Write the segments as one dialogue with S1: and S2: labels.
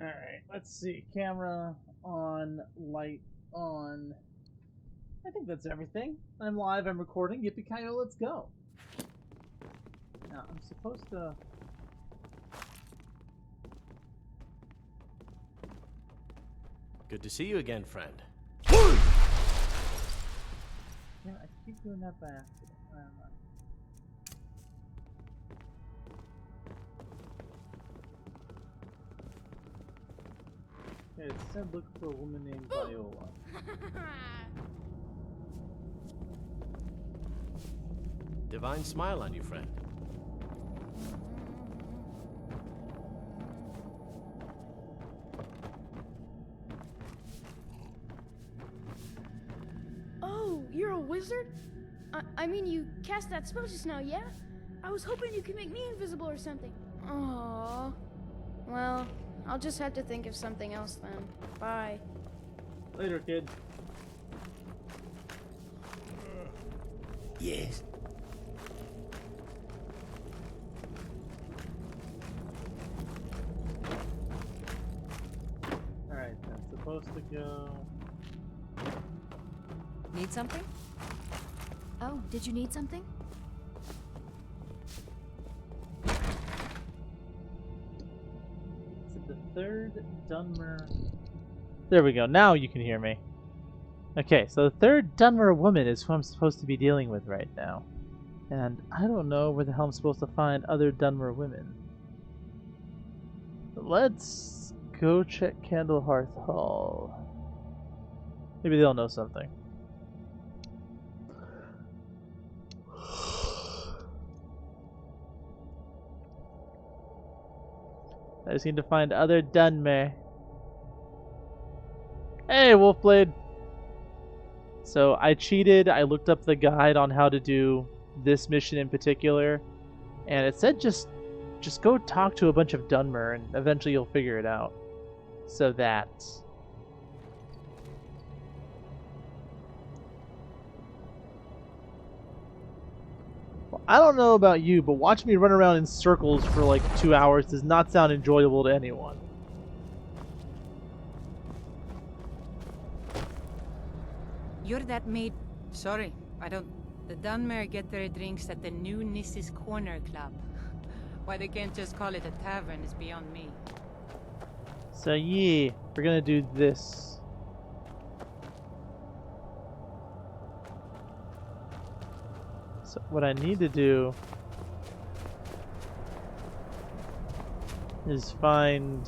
S1: Alright, let's see. Camera on, light on. I think that's everything. I'm live, I'm recording. Yippee-ki-yo, let's go. Now, I'm supposed to...
S2: Good to see you again, friend.
S1: Yeah, I keep doing that by accident. I don't know. Okay, it said look for a woman named Viola.
S2: Divine smile on you, friend.
S3: Oh, you're a wizard? I mean, you cast that spell just now, yeah? I was hoping you could make me invisible or something. Aww. Well, I'll just have to think of something else then. Bye.
S1: Later, kid.
S4: Yes.
S1: Alright, that's supposed to go...
S5: Need something? Oh, did you need something?
S1: Is it the third Dunmer... There we go, now you can hear me. Okay, so the third Dunmer woman is who I'm supposed to be dealing with right now. And I don't know where the hell I'm supposed to find other Dunmer women. Let's go check Candlehearth Hall. Maybe they'll know something. I just need to find other Dunmer. Hey, Wolfblade! So I cheated, I looked up the guide on how to do this mission in particular, and it said just go talk to a bunch of Dunmer and eventually you'll figure it out. So that... Well, I don't know about you, but watching me run around in circles for like 2 hours does not sound enjoyable to anyone.
S6: You're that maid. Sorry, I don't. The Dunmer get their drinks at the new Nissa's Corner Club. Why they can't just call it a tavern is beyond me.
S1: So yeah, we're gonna do this. So what I need to do is find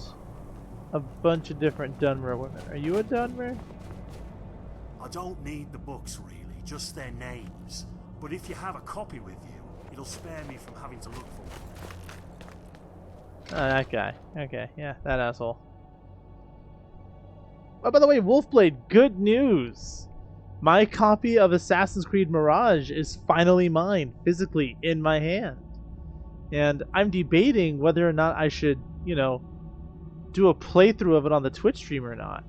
S1: a bunch of different Dunmer women. Are you a Dunmer?
S4: I don't need the books really, just their names. But if you have a copy with you, it'll spare me from having to look for one.
S1: Oh, that guy. Okay, yeah, that asshole. Oh, by the way, Wolfblade, good news! My copy of Assassin's Creed Mirage is finally mine, physically, in my hand. And I'm debating whether or not I should, you know, do a playthrough of it on the Twitch stream or not.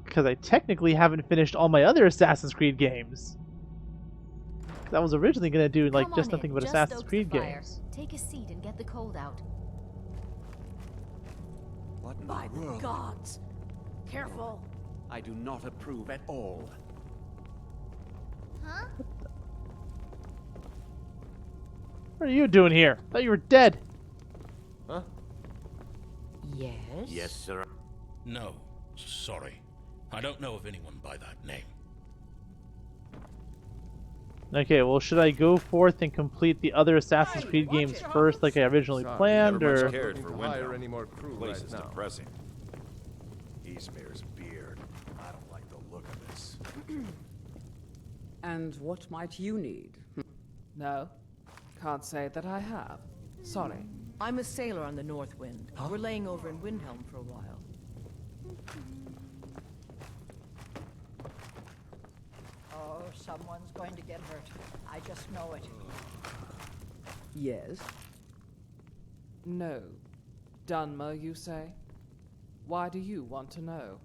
S1: Because I technically haven't finished all my other Assassin's Creed games. I was originally going to do like just nothing but Assassin's Creed games.
S5: Take a seat and get the cold out.
S7: What in
S5: By
S7: the
S5: the
S7: world?
S5: gods! Careful!
S7: I do not approve at all.
S5: Huh?
S1: What are you doing here? I thought you were dead.
S2: Huh?
S5: Yes?
S7: Yes, sir.
S8: No, sorry. I don't know of anyone by that name.
S1: Okay, well, should I go forth and complete the other Assassin's Creed games first, like I originally planned,
S9: Never
S1: or?
S9: much cared for hire any more crew
S10: Place
S9: right
S10: is
S9: now.
S10: depressing. Eastmare's beard. I don't like the look of this.
S11: And what might you need? No? Can't say that I have. Sorry.
S12: I'm a sailor on the North Wind. We're laying over in Windhelm for a while.
S13: Oh, someone's going to get hurt. I just know it.
S11: Yes? No. Dunmer, you say? Why do you want to know?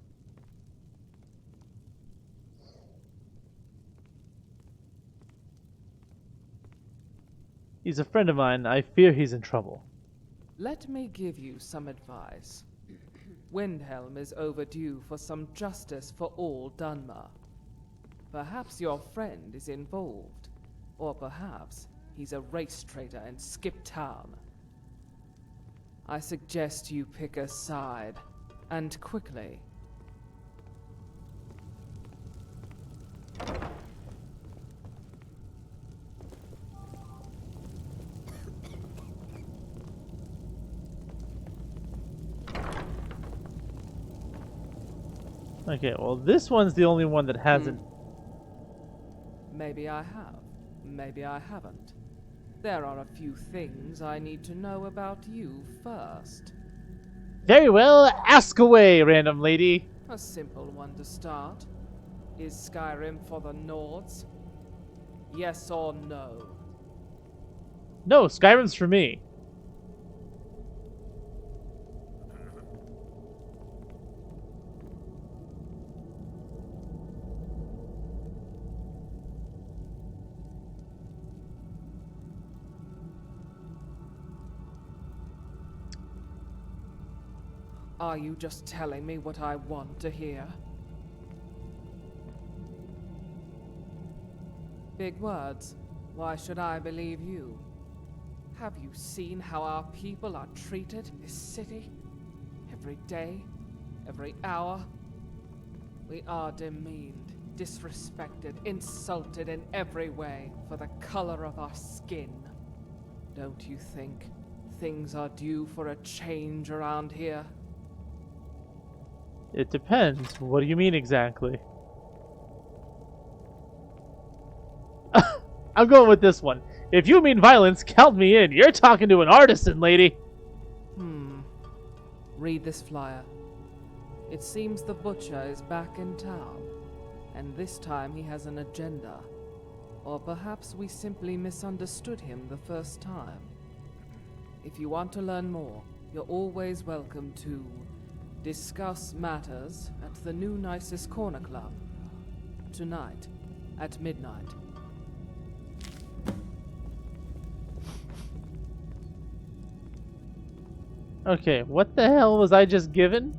S1: He's a friend of mine. I fear he's in trouble.
S11: Let me give you some advice. Windhelm is overdue for some justice for all Dunmer. Perhaps your friend is involved, or perhaps he's a race traitor and skip town. I suggest you pick a side, and quickly.
S1: Okay, well, this one's the only one that hasn't.
S11: Maybe I have, maybe I haven't. There are a few things I need to know about you first.
S1: Very well, ask away, random lady.
S11: A simple one to start. Is Skyrim for the Nords? Yes or no?
S1: No, Skyrim's for me.
S11: Are you just telling me what I want to hear? Big words. Why should I believe you? Have you seen how our people are treated in this city? Every day, every hour? We are demeaned, disrespected, insulted in every way for the color of our skin. Don't you think things are due for a change around here?
S1: It depends. What do you mean exactly? I'm going with this one. If you mean violence, count me in. You're talking to an artisan, lady.
S11: Read this flyer. It seems the butcher is back in town, and this time he has an agenda. Or perhaps we simply misunderstood him the first time. If you want to learn more, you're always welcome to discuss matters at the new Nicest Corner Club. Tonight, at midnight.
S1: Okay, what the hell was I just given?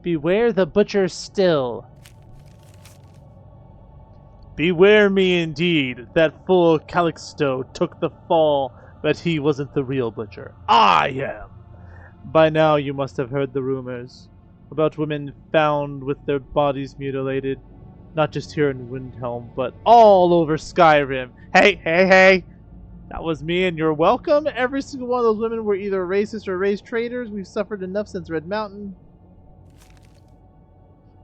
S1: Beware the butcher still. Beware me indeed. That fool Calixto took the fall, but he wasn't the real butcher. I am. By now you must have heard the rumors about women found with their bodies mutilated, not just here in Windhelm, but all over Skyrim. Hey, hey, hey! That was me, and you're welcome. Every single one of those women were either racist or race traitors. We've suffered enough since Red Mountain.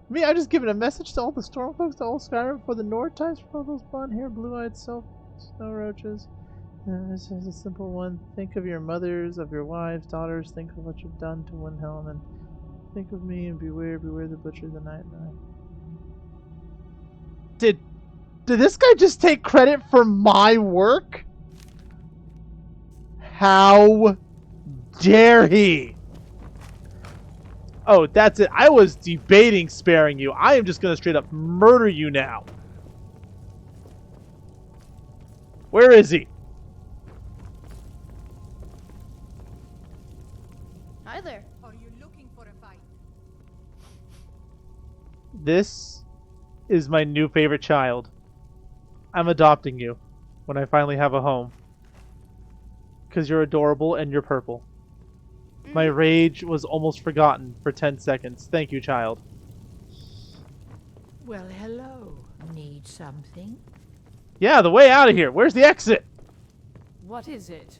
S1: Me, I just given a message to all the storm folks, to all Skyrim for the Nord types, for all those blonde-haired, blue-eyed snow roaches. This is a simple one. Think of your mothers, of your wives, daughters. Think of what you've done to Windhelm, and think of me, and beware, beware the butcher, the night. Did this guy just take credit for my work? How dare he? Oh, that's it. I was debating sparing you. I am just going to straight up murder you now. Where is he?
S3: Hi there.
S6: Are you looking for a fight?
S1: This is my new favorite child. I'm adopting you when I finally have a home. Because you're adorable and you're purple. My rage was almost forgotten for 10 seconds. Thank you, child.
S14: Well, hello. Need something?
S1: Yeah, the way out of here. Where's the exit?
S12: What is it?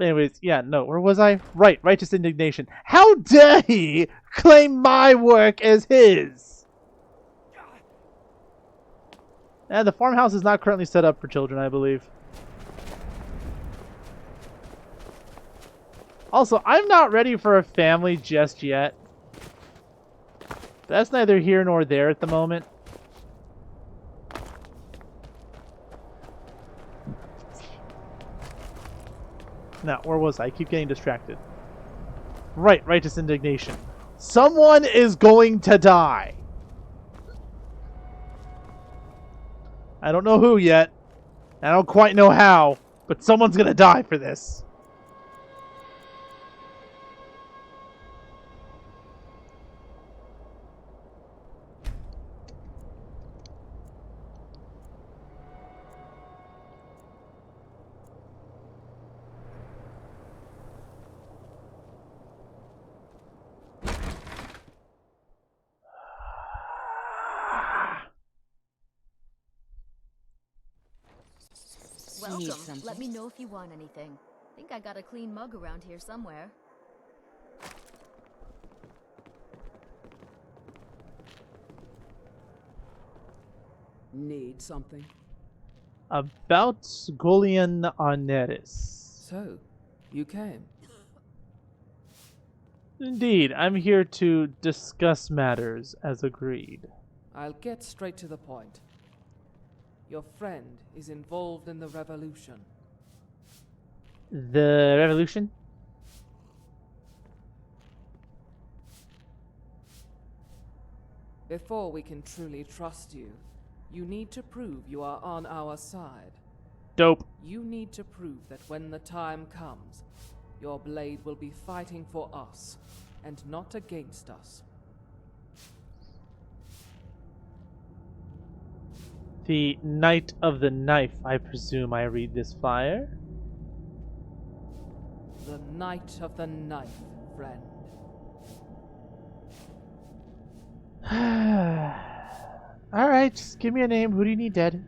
S1: Anyways, yeah, no. Where was I? Right, righteous indignation. How dare he claim my work as his? And the farmhouse is not currently set up for children, I believe. Also, I'm not ready for a family just yet. That's neither here nor there at the moment. Now, where was I? I keep getting distracted. Right, righteous indignation. Someone is going to die. I don't know who yet. I don't quite know how. But someone's gonna die for this.
S5: Welcome. Let me know if you want anything. Think I got a clean mug around here somewhere.
S11: Need something?
S1: About Golian Oneris.
S11: So, you came.
S1: Indeed, I'm here to discuss matters as agreed.
S11: I'll get straight to the point. Your friend is involved in the revolution.
S1: The revolution?
S11: Before we can truly trust you, you need to prove you are on our side.
S1: Dope.
S11: You need to prove that when the time comes, your blade will be fighting for us, and not against us.
S1: The Knight of the Knife, I presume I read this flyer?
S11: The Knight of the Knife, friend.
S1: Alright, just give me a name. Who do you need dead?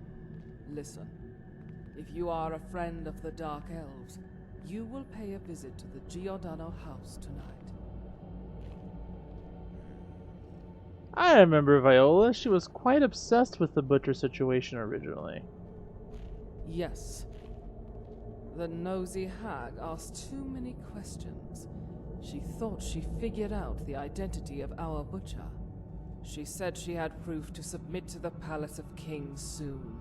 S11: Listen, if you are a friend of the Dark Elves, you will pay a visit to the Giordano house tonight.
S1: I remember Viola. She was quite obsessed with the butcher situation originally.
S11: Yes. The nosy hag asked too many questions. She thought she figured out the identity of our butcher. She said she had proof to submit to the Palace of Kings soon.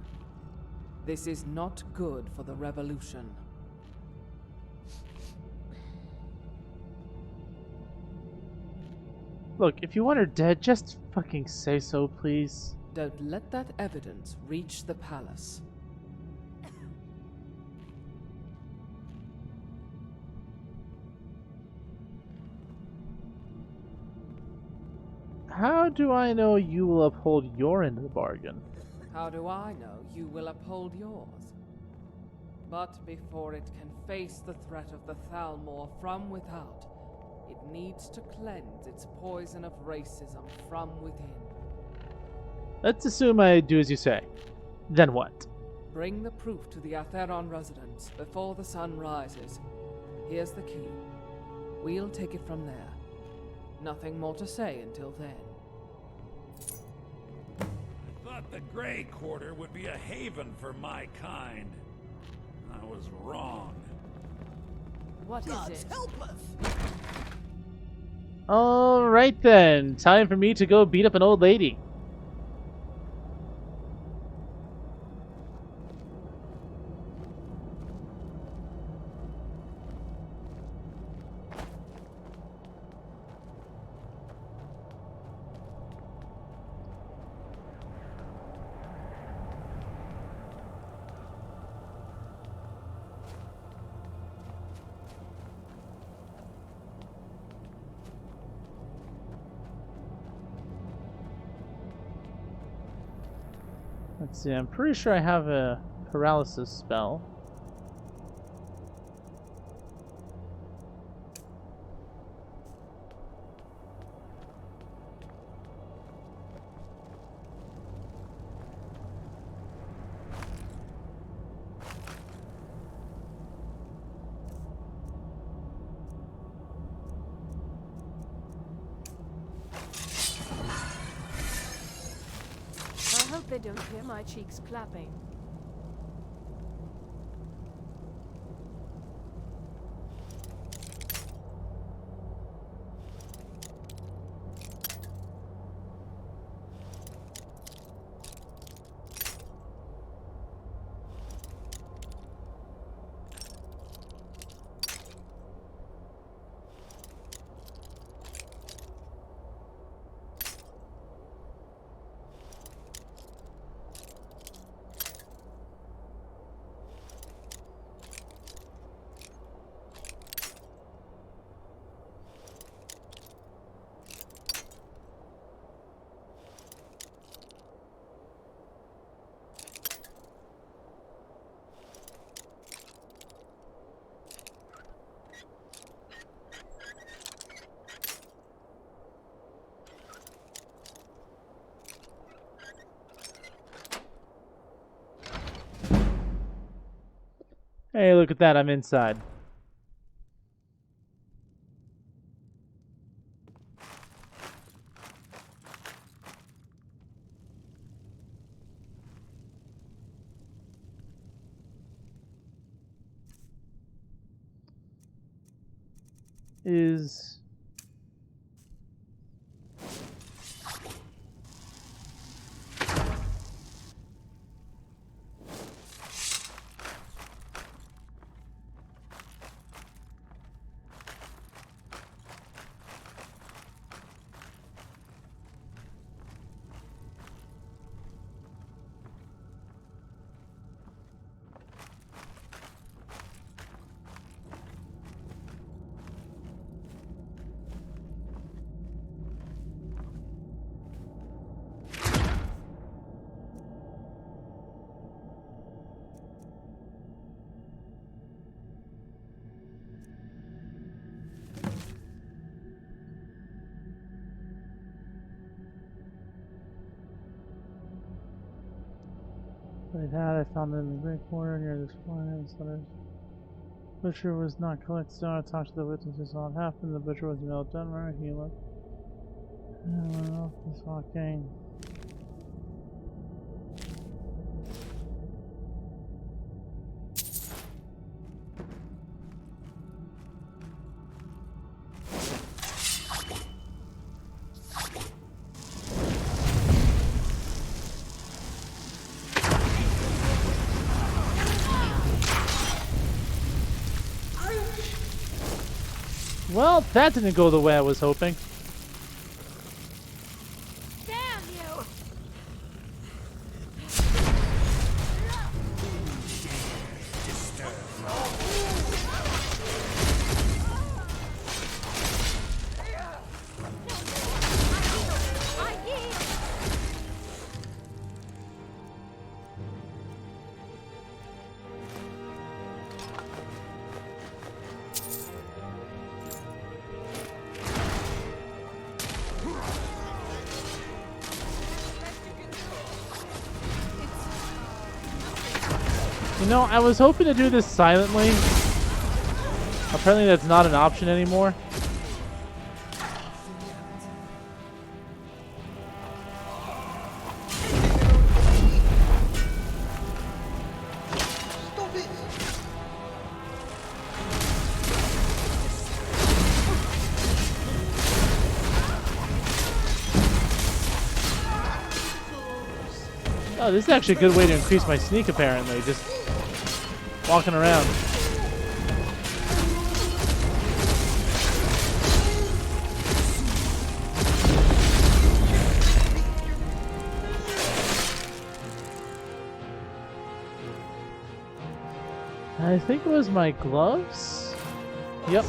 S11: This is not good for the revolution.
S1: Look, if you want her dead, just fucking say so, please.
S11: Don't let that evidence reach the palace.
S1: How do I know you will uphold your end of the bargain?
S11: How do I know you will uphold yours? But before it can face the threat of the Thalmor from without, it needs to cleanse its poison of racism from within.
S1: Let's assume I do as you say. Then what?
S11: Bring the proof to the Atheron residence before the sun rises. Here's the key. We'll take it from there. Nothing more to say until then.
S8: I thought the Grey Quarter would be a haven for my kind. I was wrong.
S12: What is it?
S13: Help us!
S1: Alright then, time for me to go beat up an old lady. Let's see, I'm pretty sure I have a paralysis spell.
S12: I hope they don't hear my cheeks clapping.
S1: Hey, look at that, I'm inside. Is... Like that, I found it in the great corner near this fire. Butcher was not collected stone. I talked to the witnesses on what happened. The butcher was male Denmark. He looked. I don't know if he's walking. Well, that didn't go the way I was hoping.
S5: Damn you!
S1: You know, I was hoping to do this silently. Apparently that's not an option anymore. Oh, this is actually a good way to increase my sneak, apparently. Just walking around. I think it was my gloves? Yep.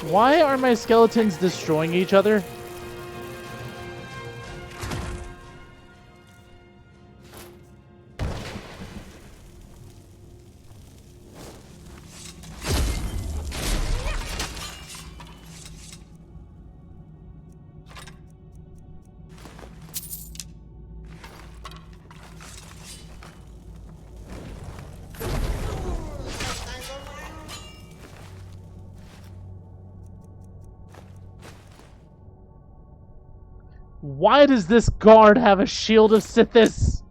S1: Why are my skeletons destroying each other? Why does this guard have a shield of Sithis?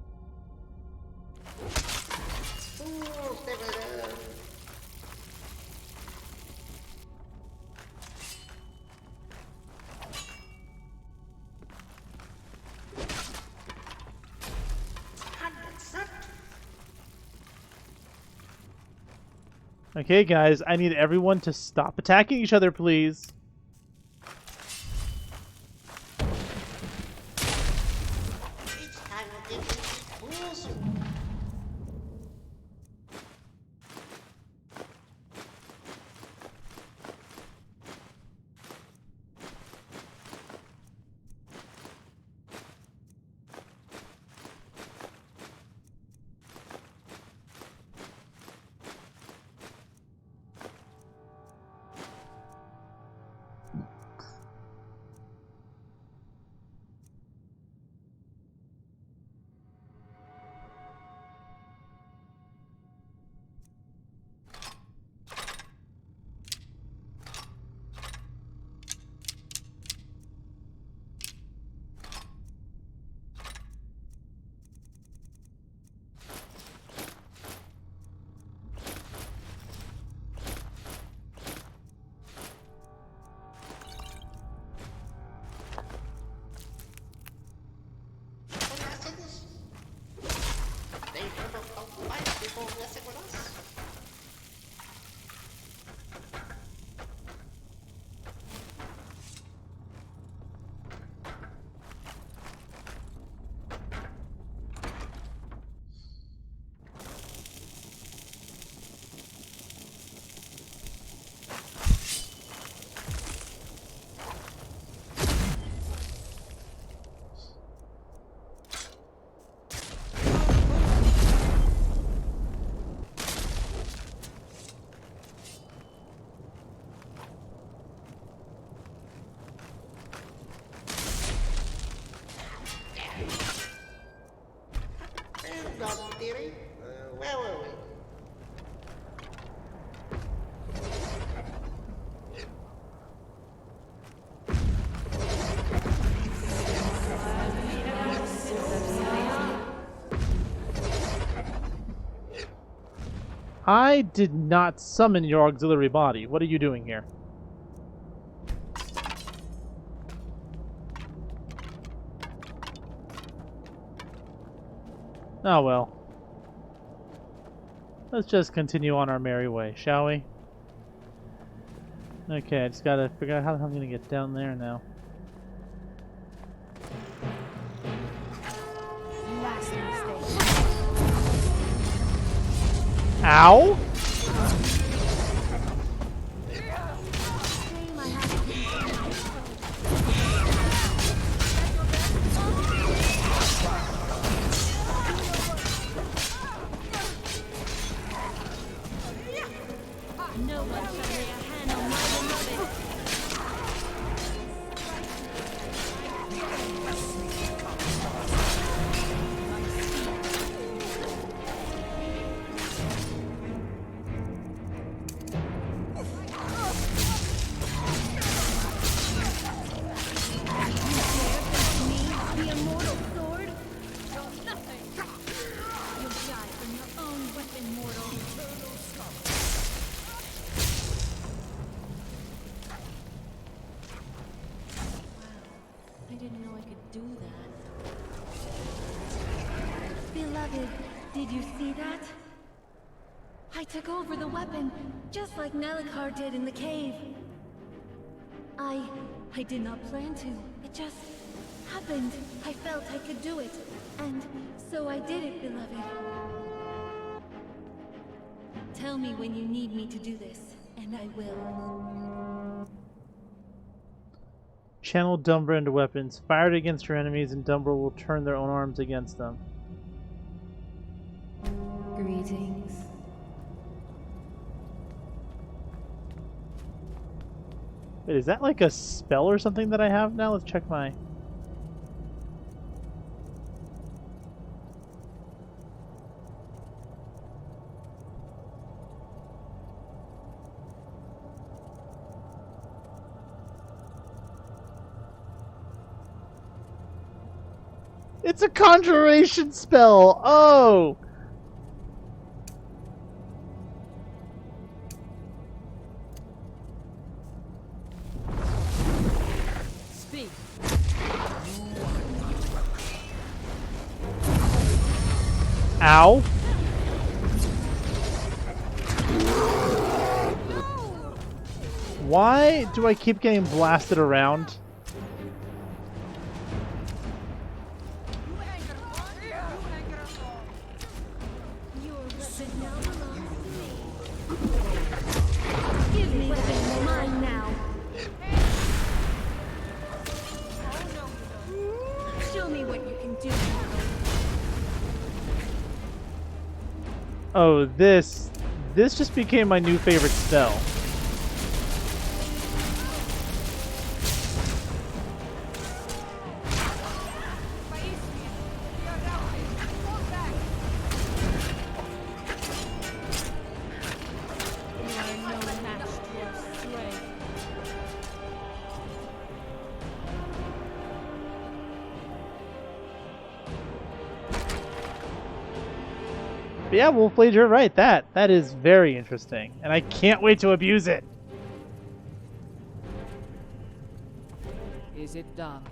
S1: Okay, guys, I need everyone to stop attacking each other, please. I did not summon your auxiliary body. What are you doing here? Oh well. Let's just continue on our merry way, shall we? Okay, I just gotta figure out how I'm gonna get down there now. Ow!
S5: Beloved, did you see that? I took over the weapon, just like Nelikar did in the cave. I did not plan to. It just happened. I felt I could do it. And so I did it, beloved. Tell me when you need me to do this, and I will.
S1: Channel Dumbra into weapons. Fired against your enemies, and Dumbra will turn their own arms against them.
S5: Greetings.
S1: Wait, is that like a spell or something that I have now? Let's check my... It's a conjuration spell! Oh!
S12: Speak.
S1: Ow! Why do I keep getting blasted around? Oh, this just became my new favorite spell. But yeah, Wolfblade, you're right. That is very interesting, and I can't wait to abuse it.
S11: Is it done?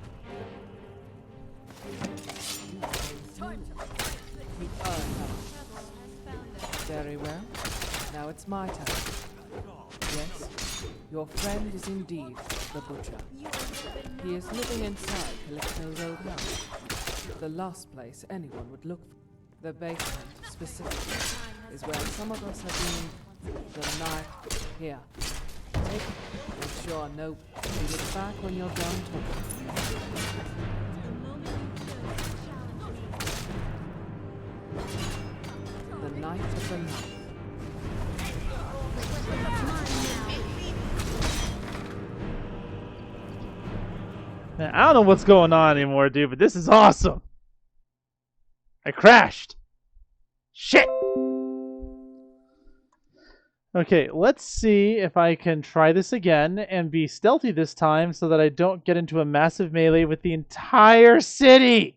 S11: Very well. Now it's my turn. Yes, your friend is indeed the Butcher. He is living inside Calypso's old house. The last place anyone would look for. The basement, specifically, is where some of us have been the night here. Take it. Make sure nobody looks back when you're done talking. The night of the night.
S1: Man, I don't know what's going on anymore, dude, but this is awesome. I crashed. Shit. Okay, let's see if I can try this again and be stealthy this time so that I don't get into a massive melee with the entire city.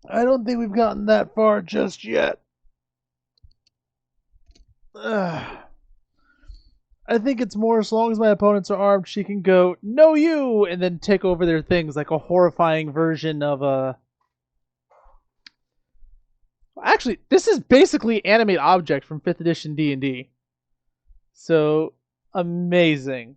S1: I don't think we've gotten that far just yet. Ugh. I think it's more as long as my opponents are armed, she can go, "No, you!" and then take over their things like a horrifying version of a. Actually, this is basically animate object from 5th edition D&D. So amazing.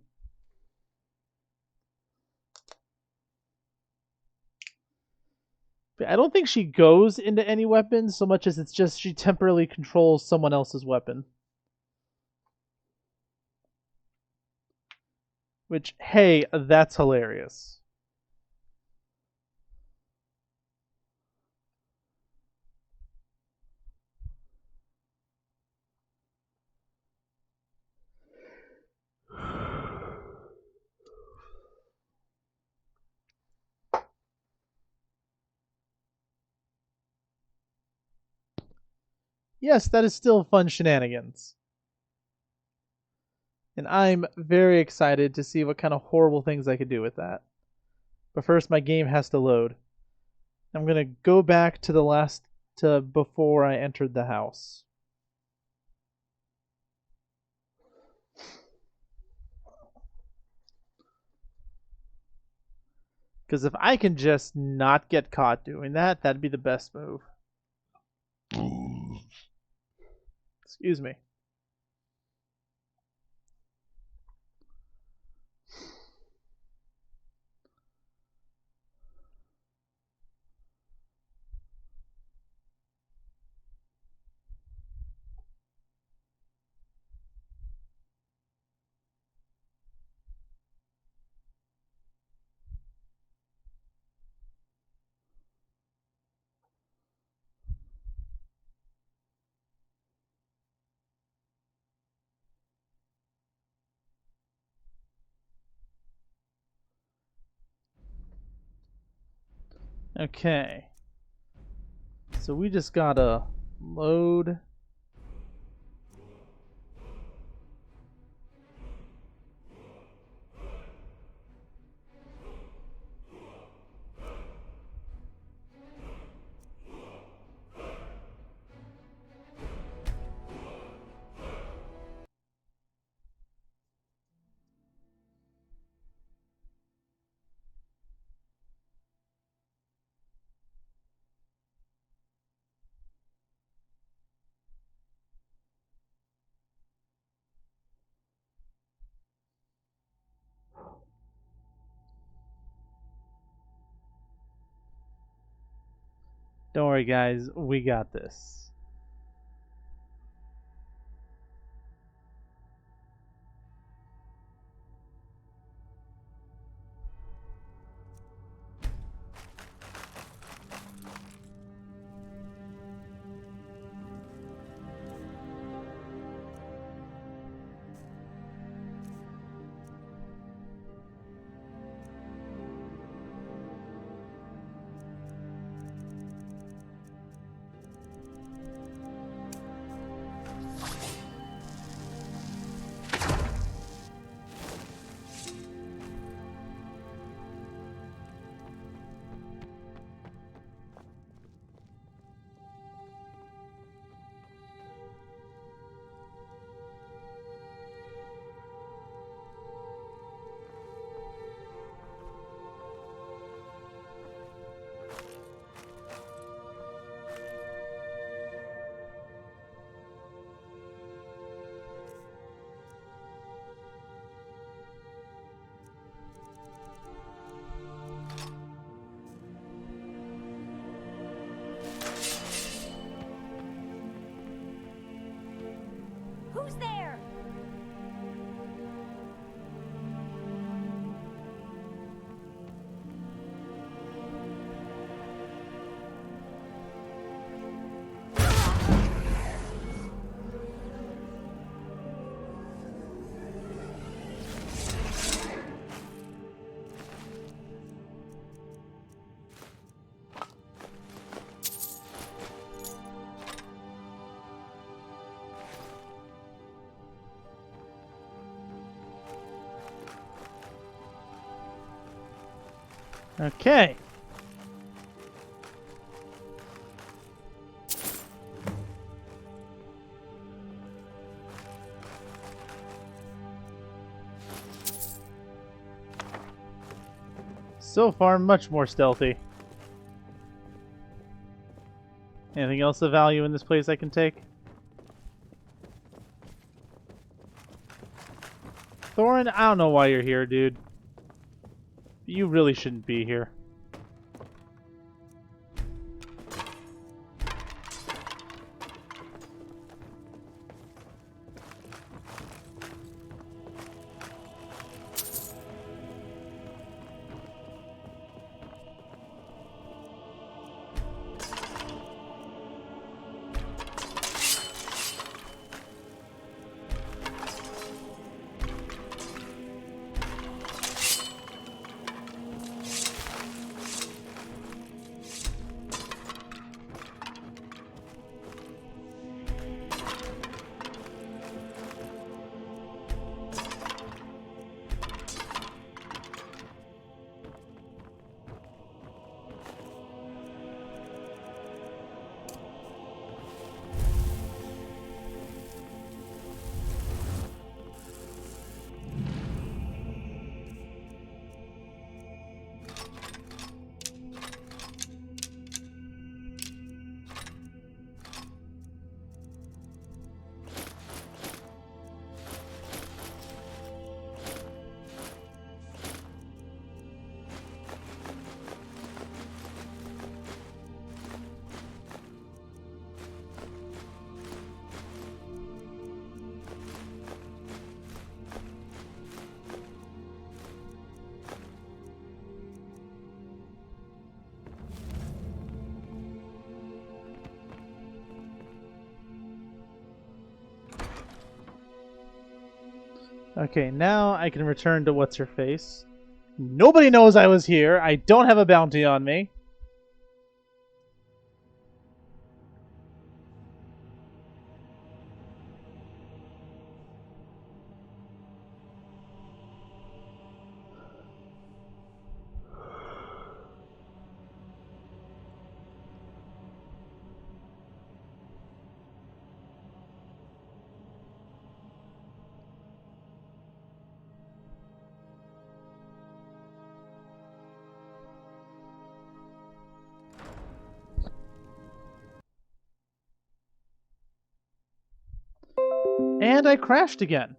S1: But I don't think she goes into any weapon so much as it's just she temporarily controls someone else's weapon. Which, hey, that's hilarious. Yes, that is still fun shenanigans. And I'm very excited to see what kind of horrible things I could do with that. But first, my game has to load. I'm going to go back to the last, to before I entered the house. Because if I can just not get caught doing that, that'd be the best move. Excuse me. Okay. So we just gotta load. Don't worry, guys. We got this.
S5: Who's there?
S1: Okay. So far, much more stealthy. Anything else of value in this place I can take? Thorin, I don't know why you're here, dude. You really shouldn't be here. Okay, now I can return to what's-her-face. Nobody knows I was here. I don't have a bounty on me. And I crashed again.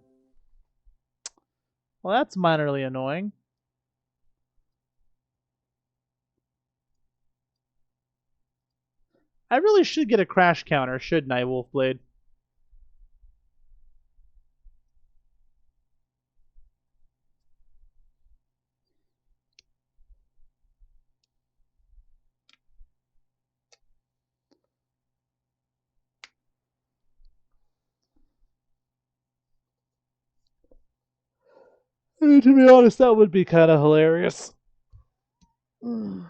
S1: Well, that's minorly annoying. I really should get a crash counter, shouldn't I, Wolfblade? I mean, to be honest, that would be kind of hilarious. Yeah,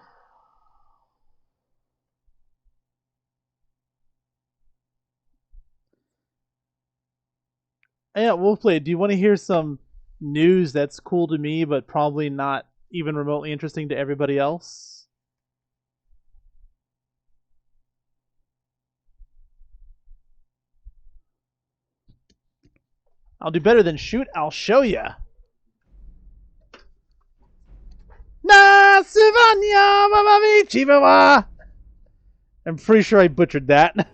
S1: Wolfblade, do you want to hear some news that's cool to me, but probably not even remotely interesting to everybody else? I'll do better than shoot, I'll show ya! Na Sivanya Mamavichi Mama! I'm pretty sure I butchered that.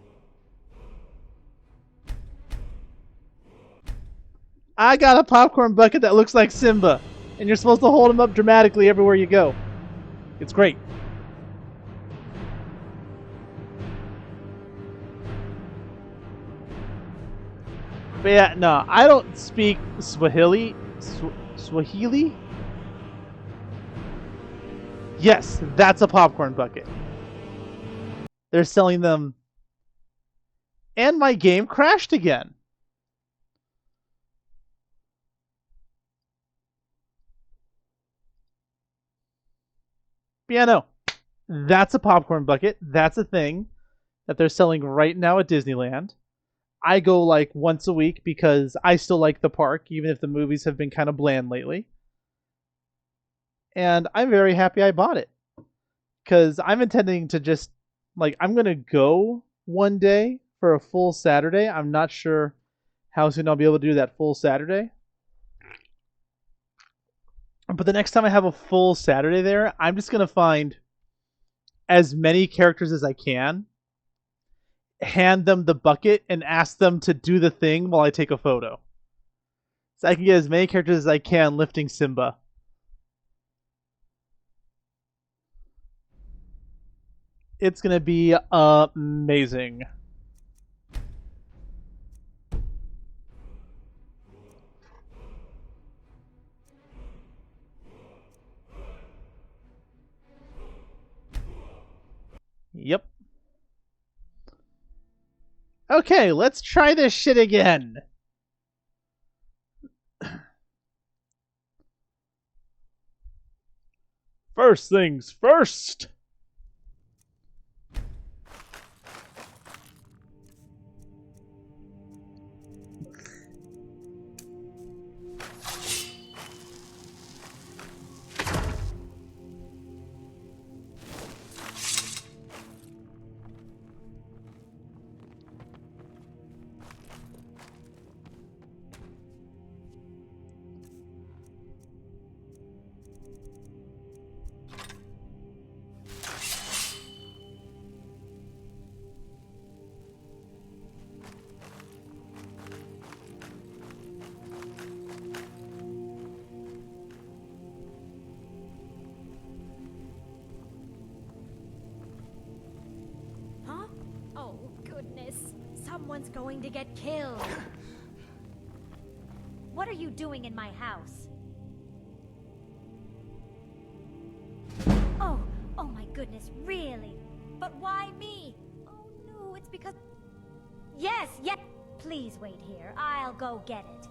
S1: I got a popcorn bucket that looks like Simba, and you're supposed to hold him up dramatically everywhere you go. It's great. But yeah, no, I don't speak Swahili. Swahili? Yes, that's a popcorn bucket. They're selling them. And my game crashed again. But yeah, no. That's a popcorn bucket. That's a thing that they're selling right now at Disneyland. I go like once a week because I still like the park, even if the movies have been kind of bland lately. And I'm very happy I bought it. Because I'm intending to just, like, I'm going to go one day for a full Saturday. I'm not sure how soon I'll be able to do that full Saturday. But the next time I have a full Saturday there, I'm just going to find as many characters as I can, hand them the bucket, and ask them to do the thing while I take a photo. So I can get as many characters as I can lifting Simba. It's going to be amazing. Yep. Okay, let's try this shit again. First things first.
S15: Someone's going to get killed. What are you doing in my house? Oh my goodness, really? But why me? Oh no, it's because... Yes. Please wait here. I'll go get it.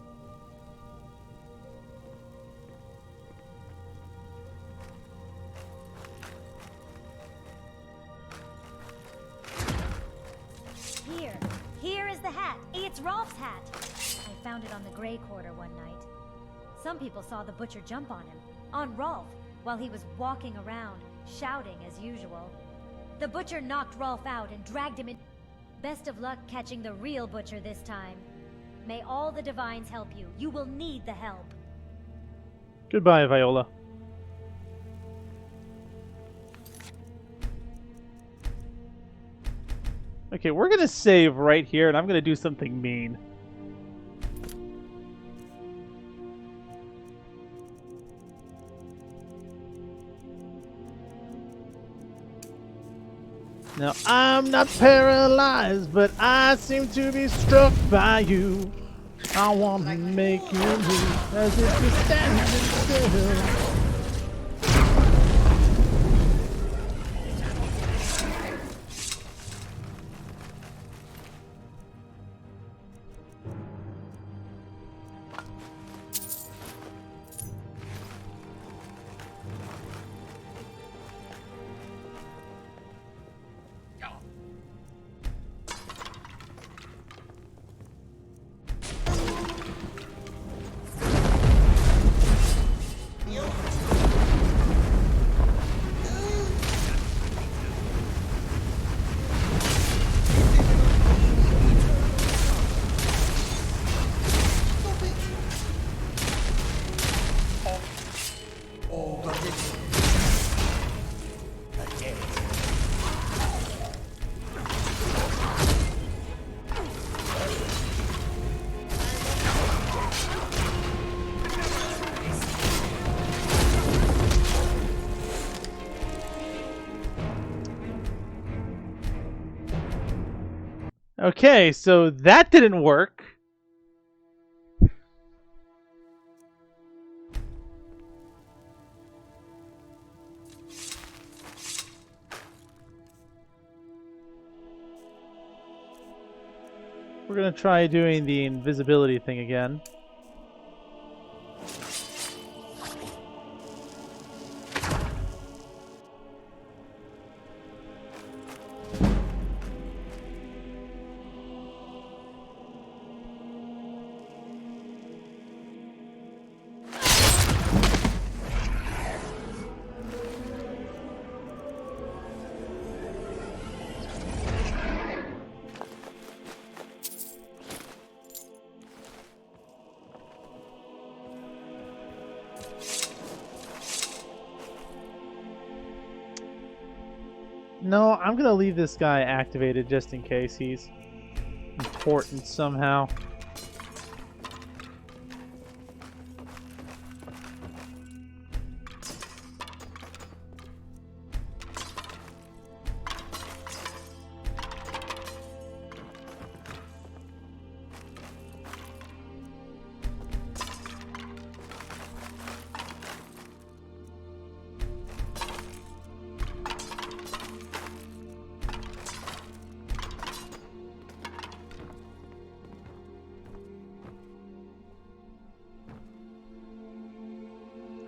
S15: Here is the hat. It's Rolf's hat. I found it on the Grey Quarter one night. Some people saw the butcher jump on him, on Rolf, while he was walking around, shouting as usual. The butcher knocked Rolf out and dragged him in. Best of luck catching the real butcher this time. May all the divines help you. You will need the help.
S1: Goodbye, Viola. Okay, we're gonna save right here, and I'm gonna do something mean. Now, I'm not paralyzed, but I seem to be struck by you. I want to make you move as if you're standing still. Okay, so that didn't work. We're gonna try doing the invisibility thing again. No, I'm gonna leave this guy activated just in case he's important somehow.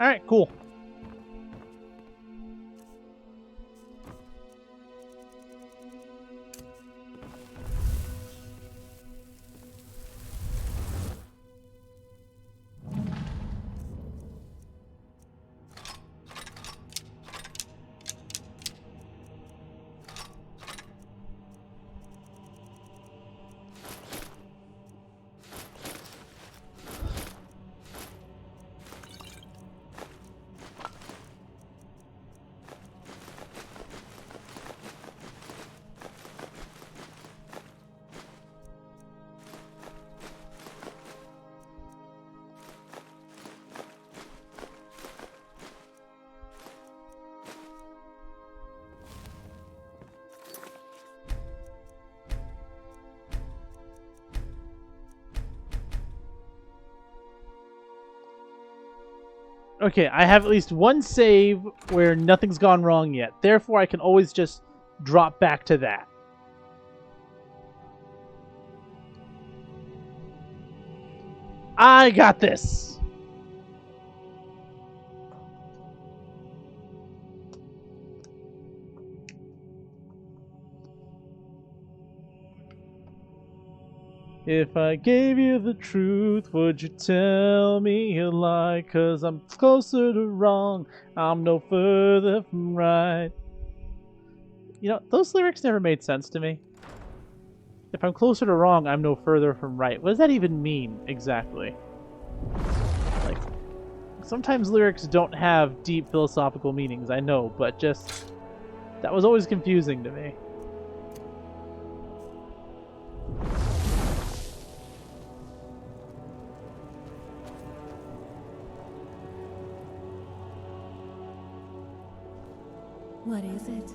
S1: Alright, cool. Okay, I have at least one save where nothing's gone wrong yet. Therefore, I can always just drop back to that. I got this! If I gave you the truth, would you tell me a lie? 'Cause I'm closer to wrong, I'm no further from right. You know, those lyrics never made sense to me. If I'm closer to wrong, I'm no further from right. What does that even mean, exactly? Like, sometimes lyrics don't have deep philosophical meanings, I know, but just... that was always confusing to me.
S5: What is it?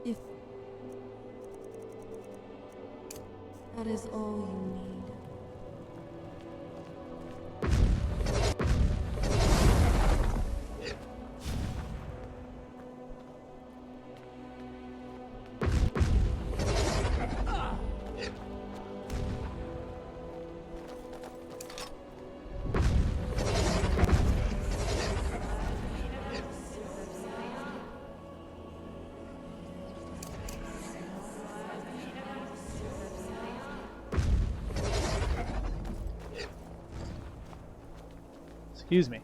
S5: If that is all you need.
S1: Excuse me.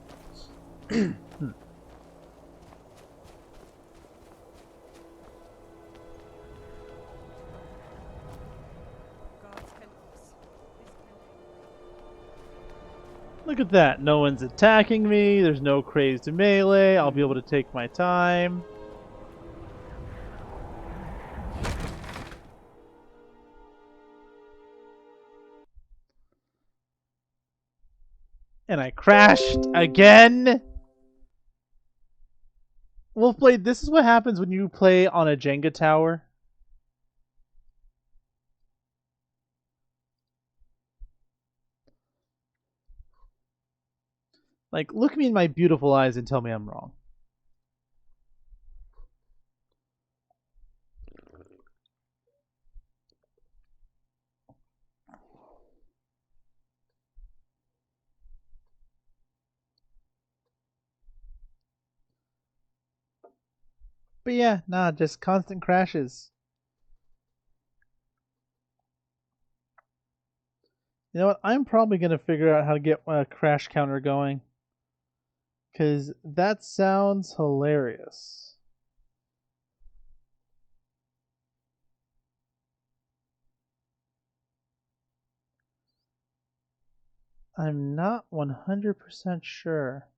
S1: Look at that. No one's attacking me. There's no crazed melee. I'll be able to take my time. And I crashed again. Wolfblade, this is what happens when you play on a Jenga tower. Like, look me in my beautiful eyes and tell me I'm wrong. But yeah, nah, just constant crashes. You know what? I'm probably going to figure out how to get a crash counter going. Because that sounds hilarious. I'm not 100% sure.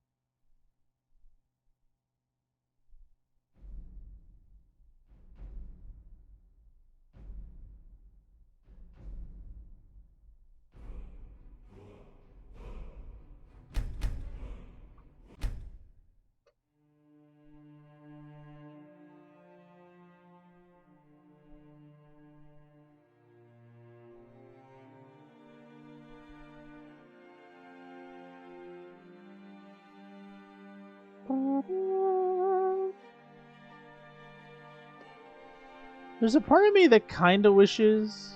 S1: There's a part of me that kind of wishes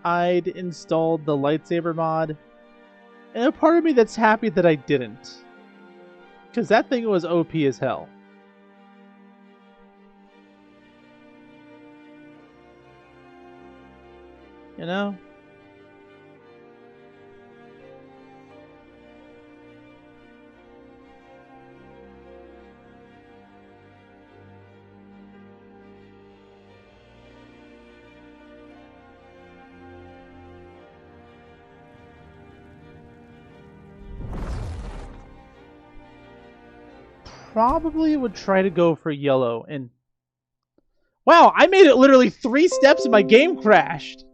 S1: I'd installed the lightsaber mod, and a part of me that's happy that I didn't. Because that thing was OP as hell. You know? Probably would try to go for yellow and... Wow, I made it literally 3 steps and my game crashed!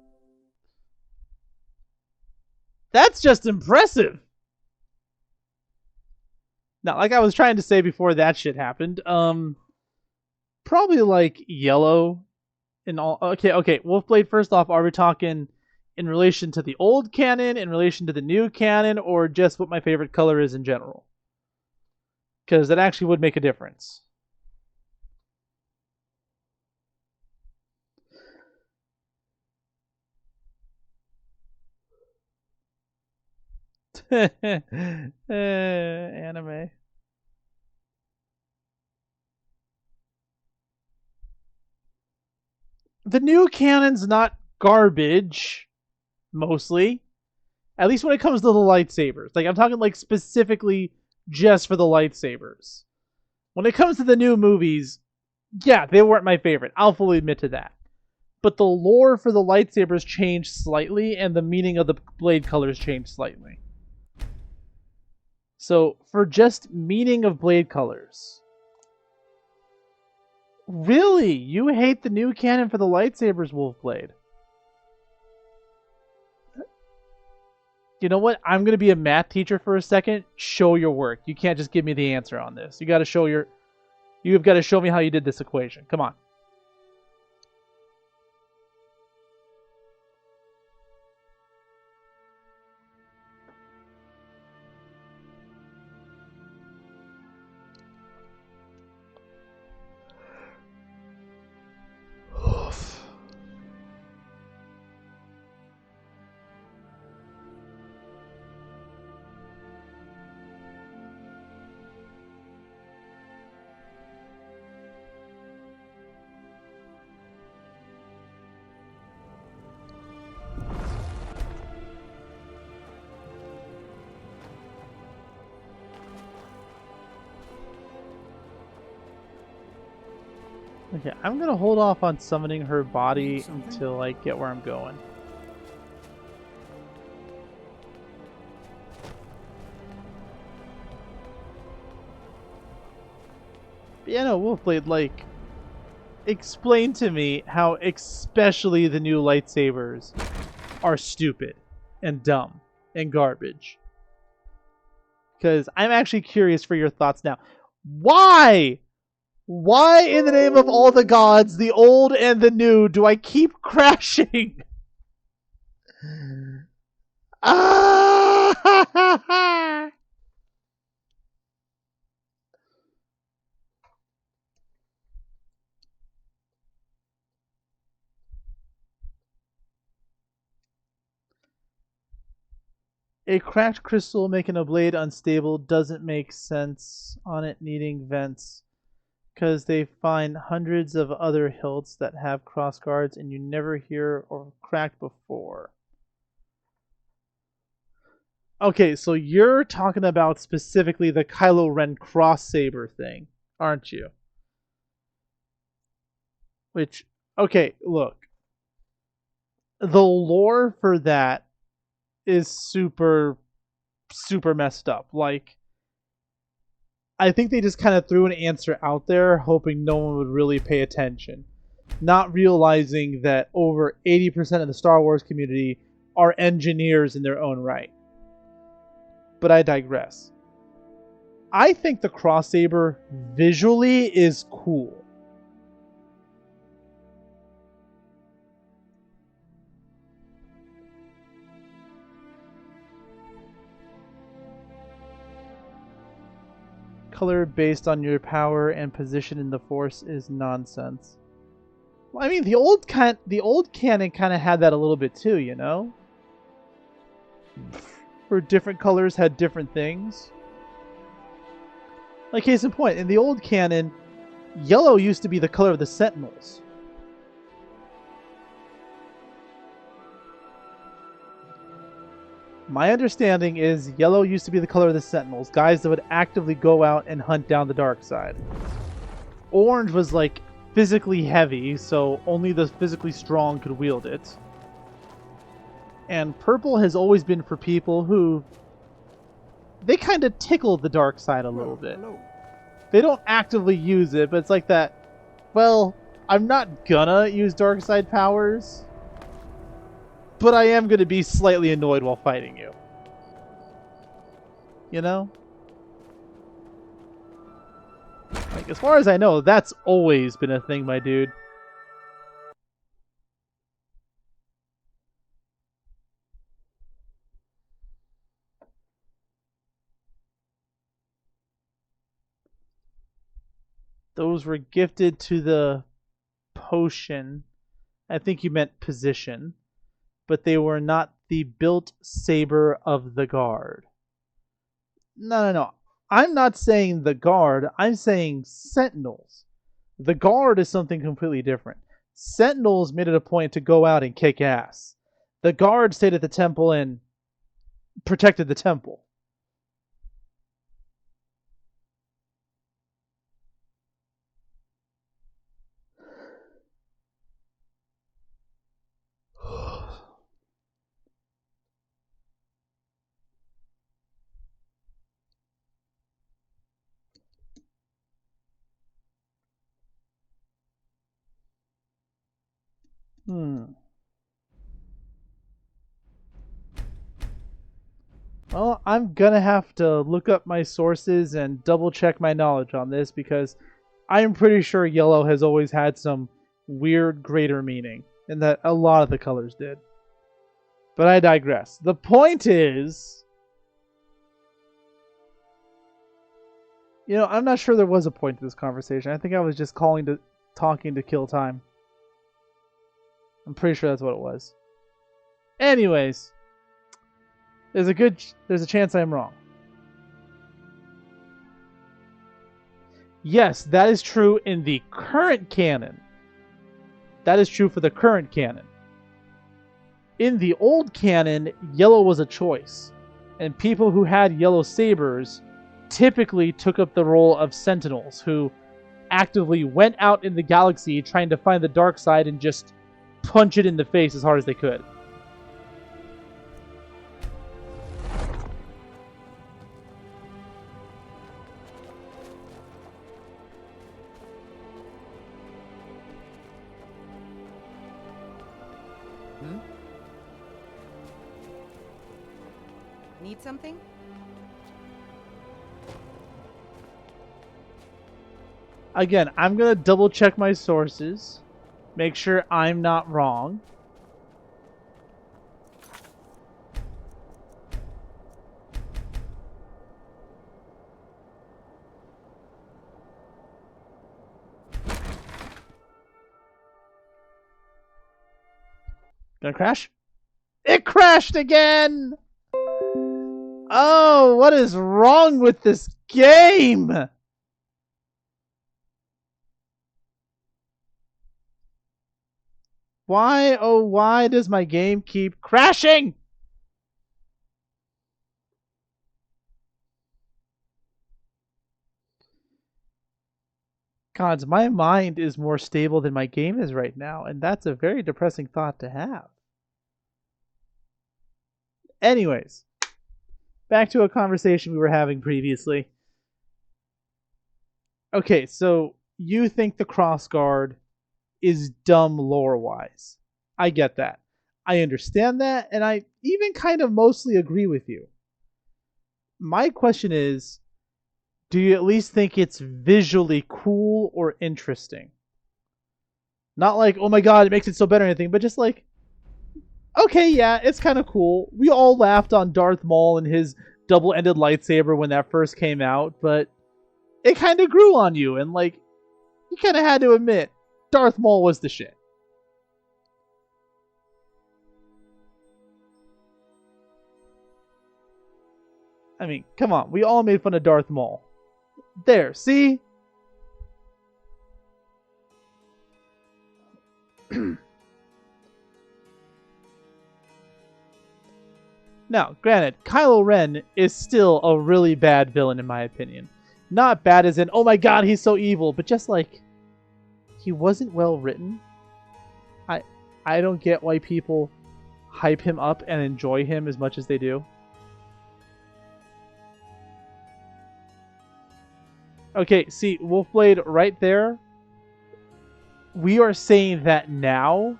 S1: That's just impressive! Now, like I was trying to say before that shit happened, probably like yellow and all... Okay, Wolfblade, first off, are we talking in relation to the old canon, in relation to the new canon, or just what my favorite color is in general? Because that actually would make a difference. Anime. The new canon's not garbage, mostly. At least when it comes to the lightsabers. Like, I'm talking like specifically just for the lightsabers. When it comes to the new movies, yeah, they weren't my favorite. I'll fully admit to that. But the lore for the lightsabers changed slightly, and the meaning of the blade colors changed slightly. So, for just meaning of blade colors... Really? You hate the new canon for the lightsabers, Wolfblade? You know what? I'm going to be a math teacher for a second. Show your work. You can't just give me the answer on this. You got to show your... You've got to show me how you did this equation. Come on. Okay, I'm going to hold off on summoning her body until I get where I'm going. But yeah, no, Wolfblade, like, explain to me how especially the new lightsabers are stupid and dumb and garbage. Because I'm actually curious for your thoughts now. Why? Why in the name of all the gods, the old and the new, do I keep crashing? Ah! A cracked crystal making a blade unstable doesn't make sense on it needing vents. Because they find hundreds of other hilts that have crossguards and you never hear or cracked before. Okay, so you're talking about specifically the Kylo Ren cross saber thing, aren't you? Which, okay, look. The lore for that is super super messed up. Like, I think they just kind of threw an answer out there, hoping no one would really pay attention, not realizing that over 80% of the Star Wars community are engineers in their own right. But I digress. I think the crosssaber visually is cool. Color based on your power and position in the Force is nonsense. Well, I mean, the old canon kind of had that a little bit too, you know? Where different colors had different things. Like, case in point, in the old canon, yellow used to be the color of the Sentinels. My understanding is yellow used to be the color of the Sentinels, guys that would actively go out and hunt down the dark side. Orange was like physically heavy, so only the physically strong could wield it. And purple has always been for people who they kind of tickle the dark side a little bit. They don't actively use it, but it's like that, well, I'm not gonna use dark side powers, but I am going to be slightly annoyed while fighting you. You know? Like, as far as I know, that's always been a thing, my dude. Those were gifted to the potion. I think you meant position. But they were not the built saber of the guard. No. I'm not saying the guard. I'm saying sentinels. The guard is something completely different. Sentinels made it a point to go out and kick ass. The guard stayed at the temple and protected the temple. Well, I'm gonna have to look up my sources and double check my knowledge on this because I'm pretty sure yellow has always had some weird greater meaning, and that a lot of the colors did. But I digress. The point is, you know, I'm not sure there was a point to this conversation. I think I was just talking to kill time. I'm pretty sure that's what it was. Anyways, there's a chance I'm wrong. Yes, that is true in the current canon. That is true for the current canon. In the old canon, yellow was a choice, and people who had yellow sabers typically took up the role of sentinels who actively went out in the galaxy trying to find the dark side and just punch it in the face as hard as they could.
S6: Need something?
S1: Again, I'm going to double check my sources. Make sure I'm not wrong. Gonna crash? It crashed again! Oh, what is wrong with this game? Why, oh why does my game keep crashing? God, my mind is more stable than my game is right now, and that's a very depressing thought to have. Anyways, back to a conversation we were having previously. Okay, so you think the crossguard is dumb lore-wise. I get that. I understand that, and I even kind of mostly agree with you. My question is, do you at least think it's visually cool or interesting? Not like, oh my god, it makes it so better or anything, but just like, okay, yeah, it's kind of cool. We all laughed on Darth Maul and his double-ended lightsaber when that first came out, but it kind of grew on you, and like, you kind of had to admit, Darth Maul was the shit. I mean, come on, we all made fun of Darth Maul. There, see? Now, granted, Kylo Ren is still a really bad villain in my opinion. Not bad as in, oh my god, he's so evil, but just like, he wasn't well written. I don't get why people hype him up and enjoy him as much as they do. Okay, see, Wolfblade right there. We are saying that now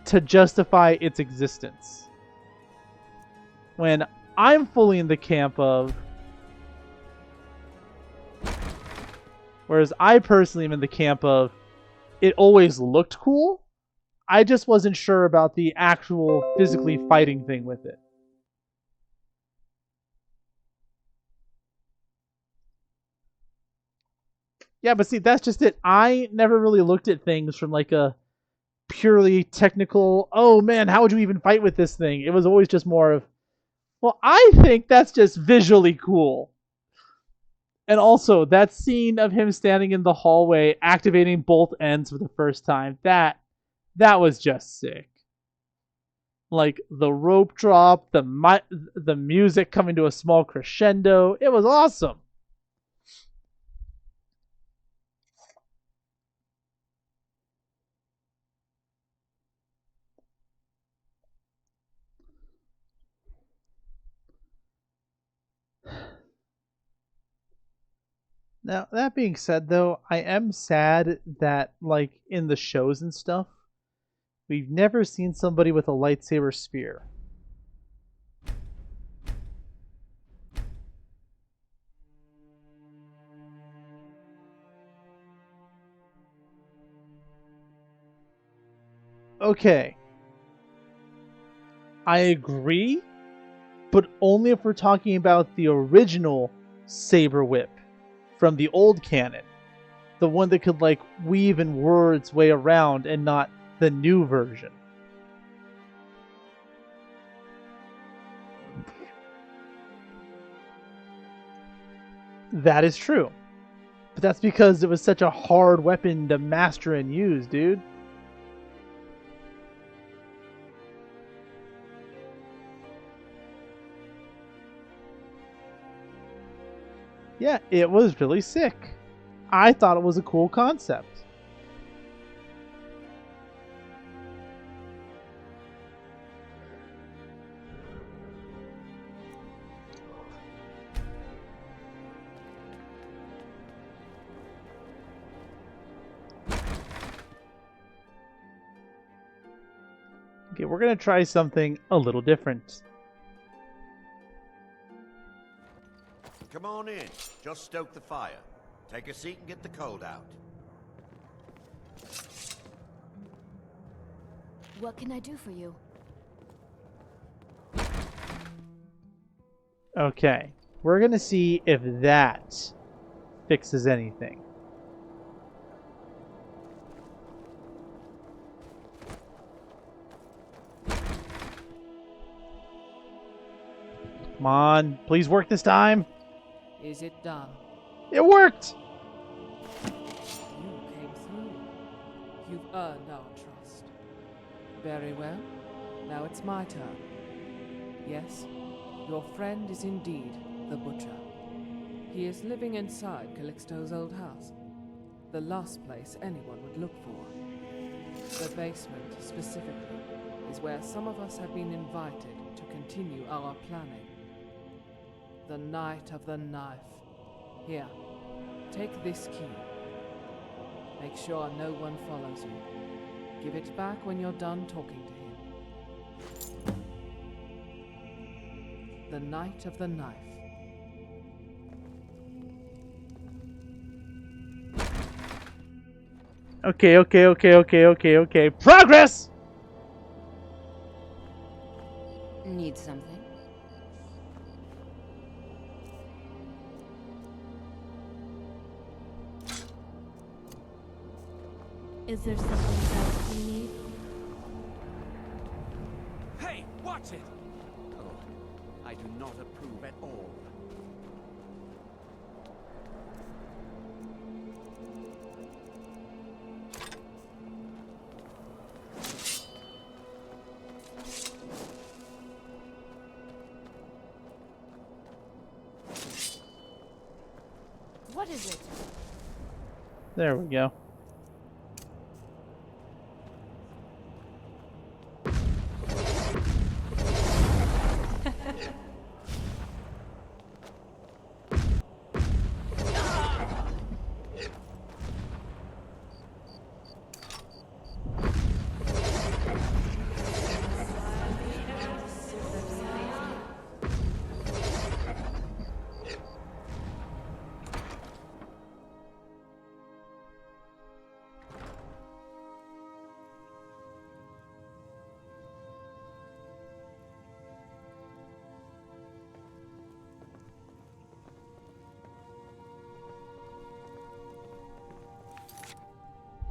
S1: to justify its existence. When I'm fully in the camp of... Whereas I personally am in the camp of, it always looked cool. I just wasn't sure about the actual physically fighting thing with it. Yeah, but see, that's just it. I never really looked at things from like a purely technical, oh man, how would you even fight with this thing? It was always just more of, well, I think that's just visually cool. And also, that scene of him standing in the hallway, activating both ends for the first time, that was just sick. Like, the rope drop, the music coming to a small crescendo, it was awesome. Now, that being said, though, I am sad that, like, in the shows and stuff, we've never seen somebody with a lightsaber spear. Okay. I agree, but only if we're talking about the original saber whip from the old canon. The one that could, like, weave and whir its way around and not the new version. That is true. But that's because it was such a hard weapon to master and use, dude. Yeah, it was really sick. I thought it was a cool concept. Okay, we're gonna try something a little different.
S7: Come on in. Just stoke the fire. Take a seat and get the cold out.
S5: What can I do for you?
S1: Okay, we're gonna see if that fixes anything. Come on, please work this time.
S11: Is it done?
S1: It worked!
S11: You came through. You've earned our trust. Very well. Now it's my turn. Yes, your friend is indeed the Butcher. He is living inside Calixto's old house. The last place anyone would look for. The basement, specifically, is where some of us have been invited to continue our planning. The Knight of the Knife. Here, take this key. Make sure no one follows you. Give it back when you're done talking to him. The Knight of the Knife.
S1: Okay. Progress!
S6: Need something?
S5: Is there something else you need?
S8: Hey, watch it!
S16: I do not approve at all.
S3: What is it?
S1: There we go.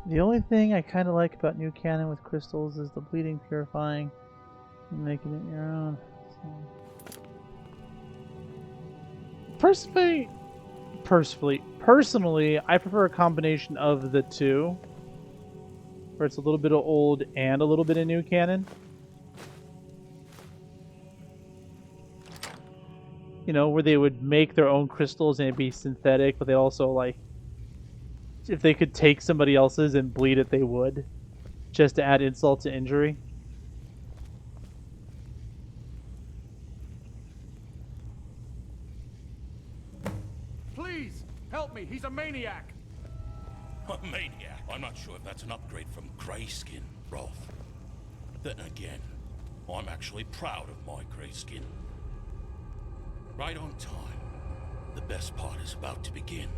S1: The only thing I kind of like about New Canon with crystals is the bleeding, purifying, and making it your own. So. Personally, I prefer a combination of the two, where it's a little bit of old and a little bit of New Canon. You know, where they would make their own crystals and it'd be synthetic, but they also like, if they could take somebody else's and bleed it, they would, just to add insult to injury.
S8: Please, help me. He's a maniac.
S17: A maniac? I'm not sure if that's an upgrade from Grayskin, Rolf. Then again, I'm actually proud of my Grayskin. Right on time. The best part is about to begin.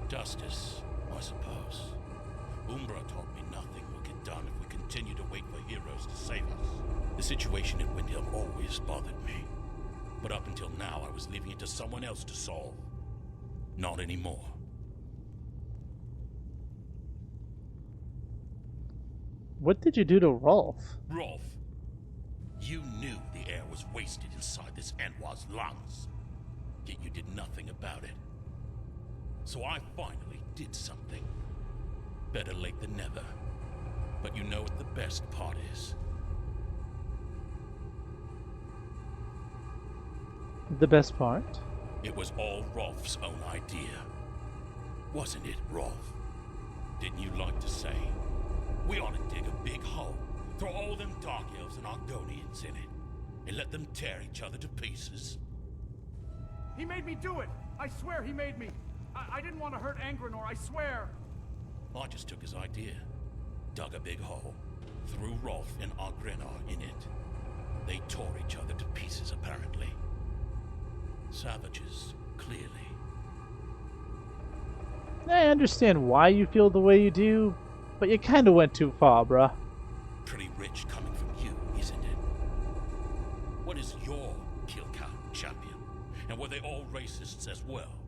S17: Justice, I suppose. Umbra taught me nothing will get done if we continue to wait for heroes to save us. The situation in Windhelm always bothered me. But up until now, I was leaving it to someone else to solve. Not anymore.
S1: What did you do to Rolf?
S17: Rolf, you knew the air was wasted inside this Anwar's lungs. Yet you did nothing about it. So I finally did something. Better late than never. But you know what the best part is?
S1: The best part?
S17: It was all Rolf's own idea. Wasn't it, Rolf? Didn't you like to say, we ought to dig a big hole, throw all them Dark Elves and Argonians in it, and let them tear each other to pieces?
S8: He made me do it! I swear he made me! I didn't want to hurt Angranor, I swear!
S17: I just took his idea, dug a big hole, threw Rolf and Argrenar in it. They tore each other to pieces, apparently. Savages, clearly.
S1: I understand why you feel the way you do, but you kind of went too far, bruh.
S17: Pretty rich coming from you, isn't it? What is your kill count, champion? And were they all racists as well?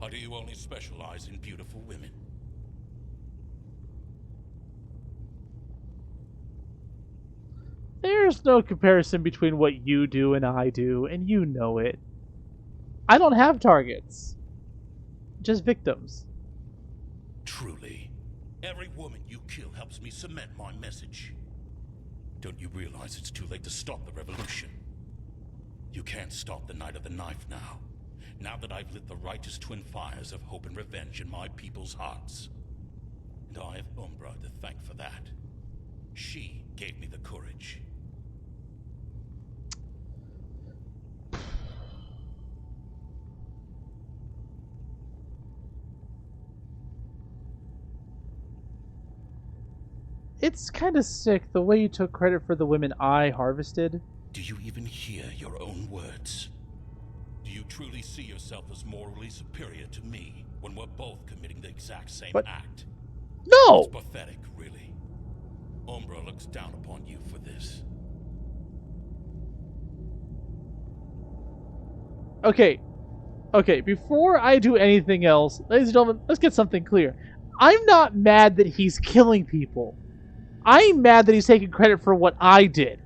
S17: Or do you only specialize in beautiful women?
S1: There's no comparison between what you do and I do, and you know it. I don't have targets. Just victims.
S17: Truly. Every woman you kill helps me cement my message. Don't you realize it's too late to stop the revolution? You can't stop the Knight of the Knife now. Now that I've lit the righteous twin fires of hope and revenge in my people's hearts. And I have Umbra to thank for that. She gave me the courage.
S1: It's kind of sick the way you took credit for the women I harvested.
S17: Do you even hear your own words? Do you truly see yourself as morally superior to me when we're both committing the exact same act?
S1: No!
S17: It's pathetic, really. Umbra looks down upon you for this.
S1: Okay. Okay, before I do anything else, ladies and gentlemen, let's get something clear. I'm not mad that he's killing people. I'm mad that he's taking credit for what I did.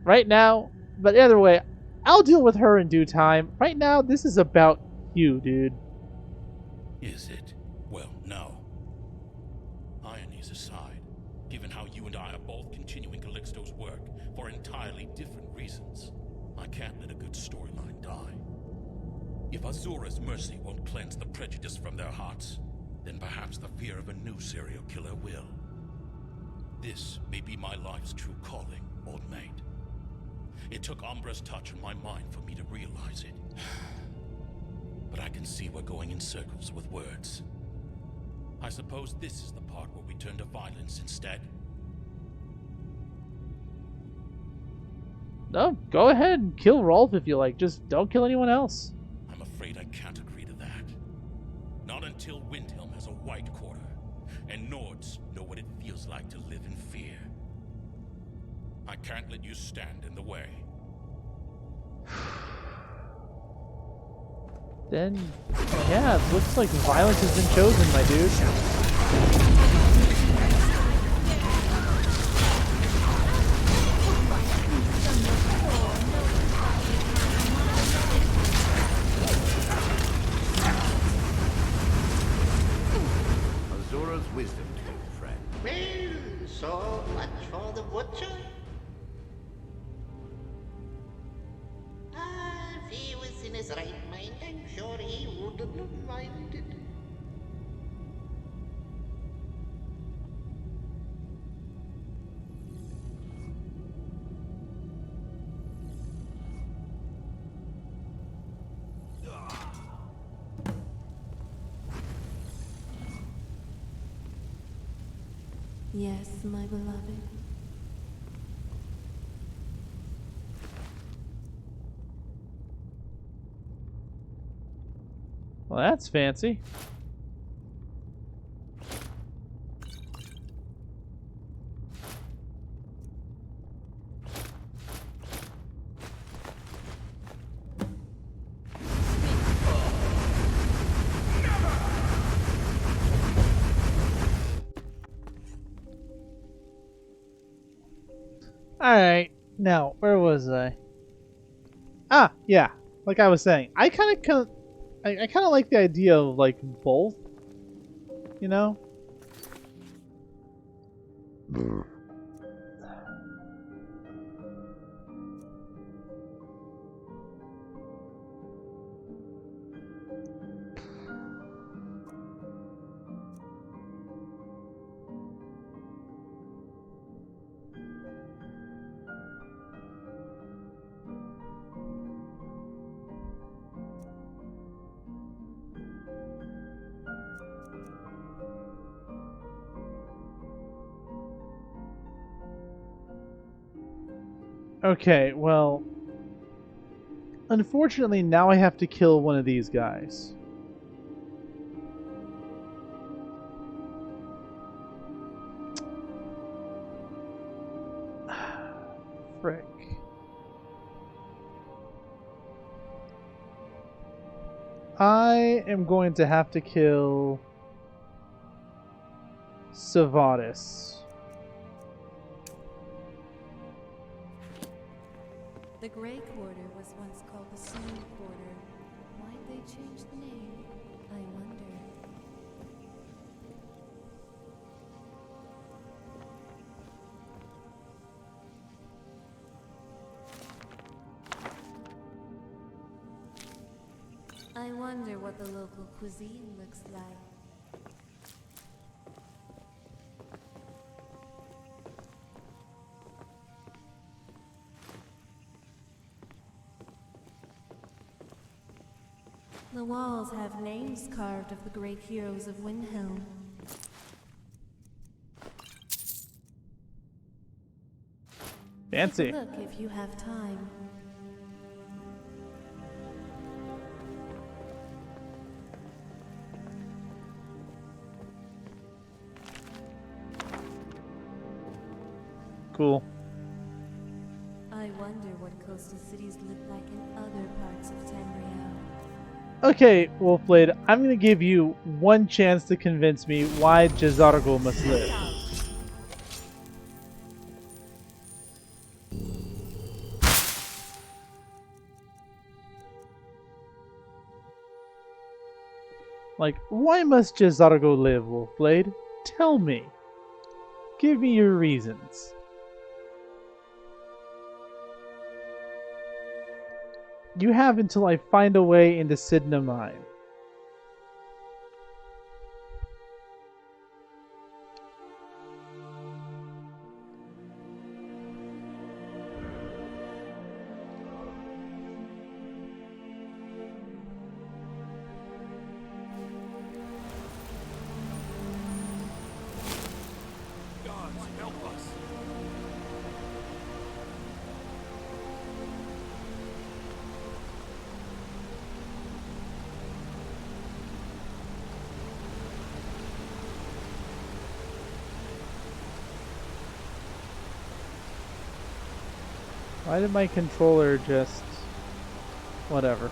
S1: Right now, but either way, I'll deal with her in due time. Right now, this is about you, dude.
S17: Is it? Well, no. Ironies aside, given how you and I are both continuing Calixto's work for entirely different reasons, I can't let a good storyline die. If Azura's mercy won't cleanse the prejudice from their hearts, then perhaps the fear of a new serial killer will. This may be my life's true calling, old mate. It took Umbra's touch on my mind for me to realize it. But I can see we're going in circles with words. I suppose this is the part where we turn to violence instead.
S1: No, go ahead and kill Rolf if you like. Just don't kill anyone else.
S17: I'm afraid I can't agree to that. Not until Windhelm has a white quarter, and Nords know what it feels like to live in fear. I can't let you stand in the way.
S1: Then, yeah, it looks like violence has been chosen, my dude.
S7: Azura's wisdom tooth, friend.
S18: Well, so much for the butcher. If he was in his right mind, I'm sure he wouldn't have minded.
S5: Yes, my beloved.
S1: Well, that's fancy. Alright, now, where was I? Ah, yeah, like I was saying, I kind of like the idea of, like, both, you know? Okay, well, unfortunately now I have to kill one of these guys. Frick. I am going to have to kill Savatis.
S5: The Grey Quarter was once called the Snow Quarter. Why'd they change the name? I wonder. I wonder what the local cuisine looks like. The walls have names carved of the great heroes of Windhelm.
S1: Fancy.
S19: Take a look if you have time.
S1: Cool.
S19: I wonder what coastal cities look like in other parts of Tamriel.
S1: Okay, Wolfblade, I'm gonna give you one chance to convince me why Jazargo must live. Like, why must Jazargo live, Wolfblade? Tell me. Give me your reasons. You have until I find a way into Sidna Mine.
S8: Gods, help us.
S1: Why did my controller just... whatever.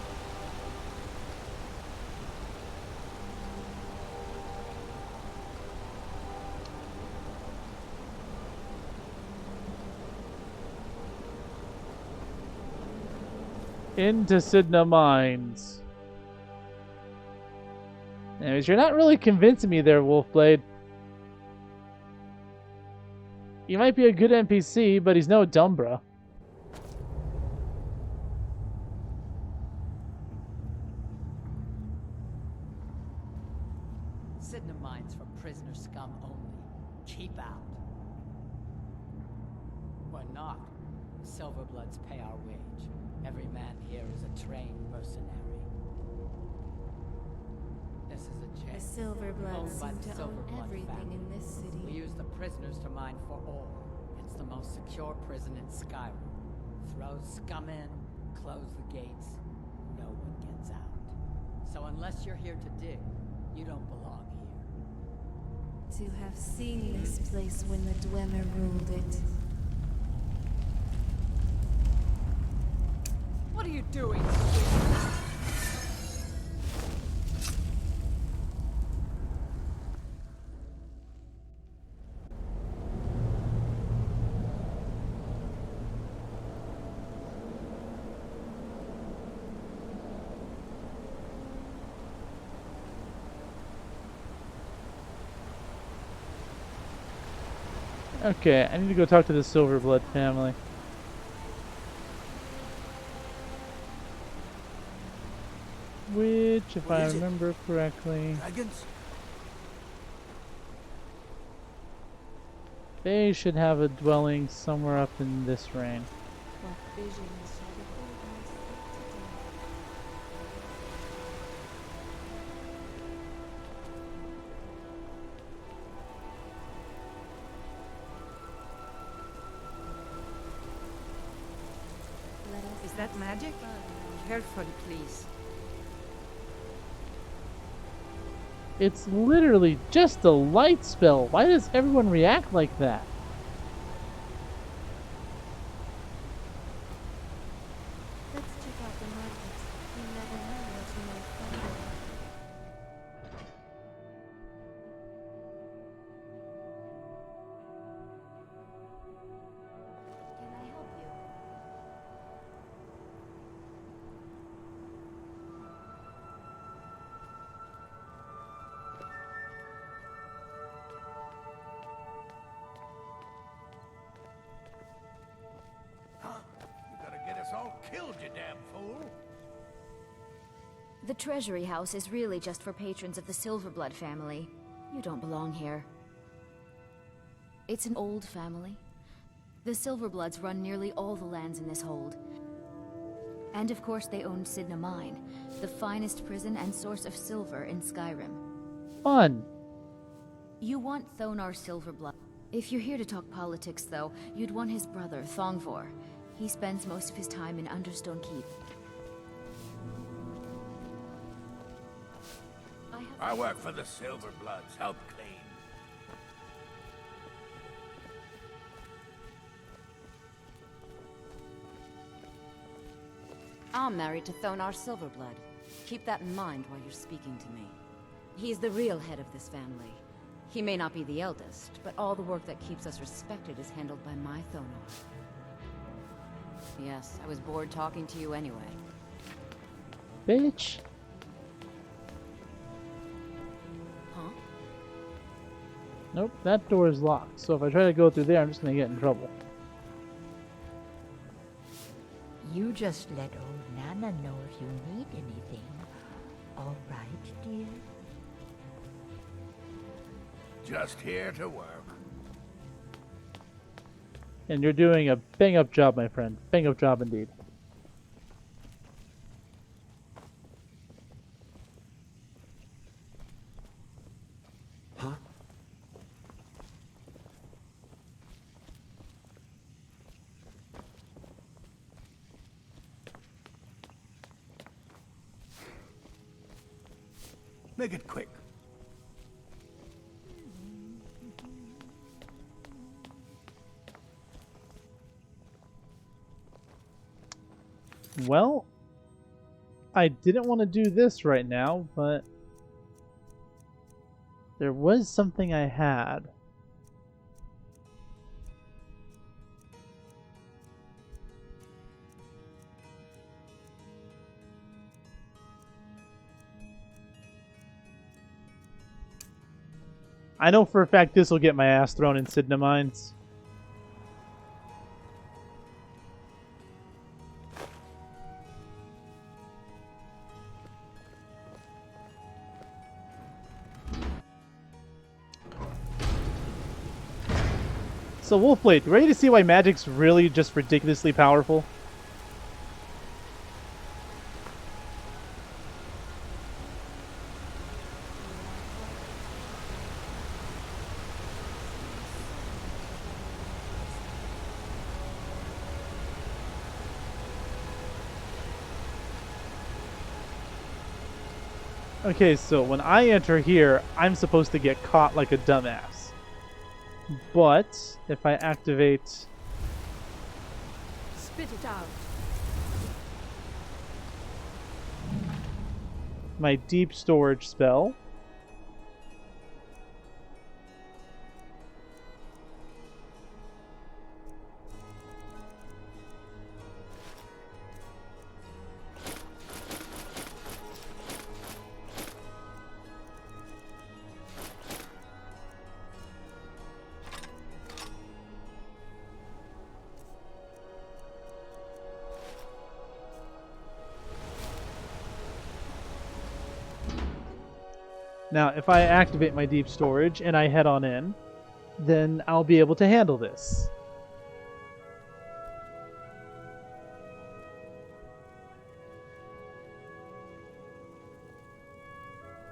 S1: Into Sidna Mines. Anyways, you're not really convincing me there, Wolfblade. You might be a good NPC, but he's no Dumbra.
S20: Sidna Mines for prisoner scum only. Keep out. We're not. Silverbloods pay our wage. Every man here is a trained mercenary. This is a jail.
S19: The Silverbloods
S20: owned by
S19: seem
S20: the
S19: to own
S20: Silverblood
S19: everything
S20: family.
S19: in this city.
S20: We use the prisoners to mine for ore. It's the most secure prison in Skyrim. Throw scum in, close the gates, no one gets out. So unless you're here to dig, you don't belong here.
S19: To have seen this place when the Dwemer ruled it.
S11: What are you doing?
S1: Okay, I need to go talk to the Silverblood family. Which, if I remember correctly,
S16: Dragons?
S1: they should have a dwelling somewhere up in this range.
S19: What visions shall behold us today?
S6: Is that magic? Careful, please.
S1: It's literally just a light spell. Why does everyone react like that?
S19: Let's check out the market. You never know what you might find.
S15: Can I help you?
S10: You gotta get us all killed, you damn fool!
S21: The Treasury House is really just for patrons of the Silverblood family. You don't belong here. It's an old family. The Silverbloods run nearly all the lands in this hold. And of course they own Sidna Mine, the finest prison and source of silver in Skyrim.
S1: Fun.
S21: You want Thonar Silverblood. If you're here to talk politics, though, you'd want his brother, Thongvor. He spends most of his time in Understone Keep.
S8: I work for the Silverbloods. Help clean.
S4: I'm married to Thonar Silverblood. Keep that in mind while you're speaking to me. He's the real head of this family. He may not be the eldest, but all the work that keeps us respected is handled by my Thonar. Yes, I was bored talking to you anyway.
S1: Bitch.
S4: Huh?
S1: Nope, that door is locked. So if I try to go through there, I'm just gonna get in trouble.
S14: You just let old Nana know if you need anything. All right, dear?
S8: Just here to work.
S1: And you're doing a bang-up job, my friend. Bang-up job indeed.
S16: Huh?
S8: Make it quick.
S1: Well, I didn't want to do this right now, but there was something I had. I know for a fact this will get my ass thrown in Sidna Mines. So Wolfblade, ready to see why magic's really just ridiculously powerful? Okay, so when I enter here, I'm supposed to get caught like a dumbass. But if I activate
S19: Spit it out.
S1: my deep storage spell, now, if I activate my deep storage and I head on in, then I'll be able to handle this.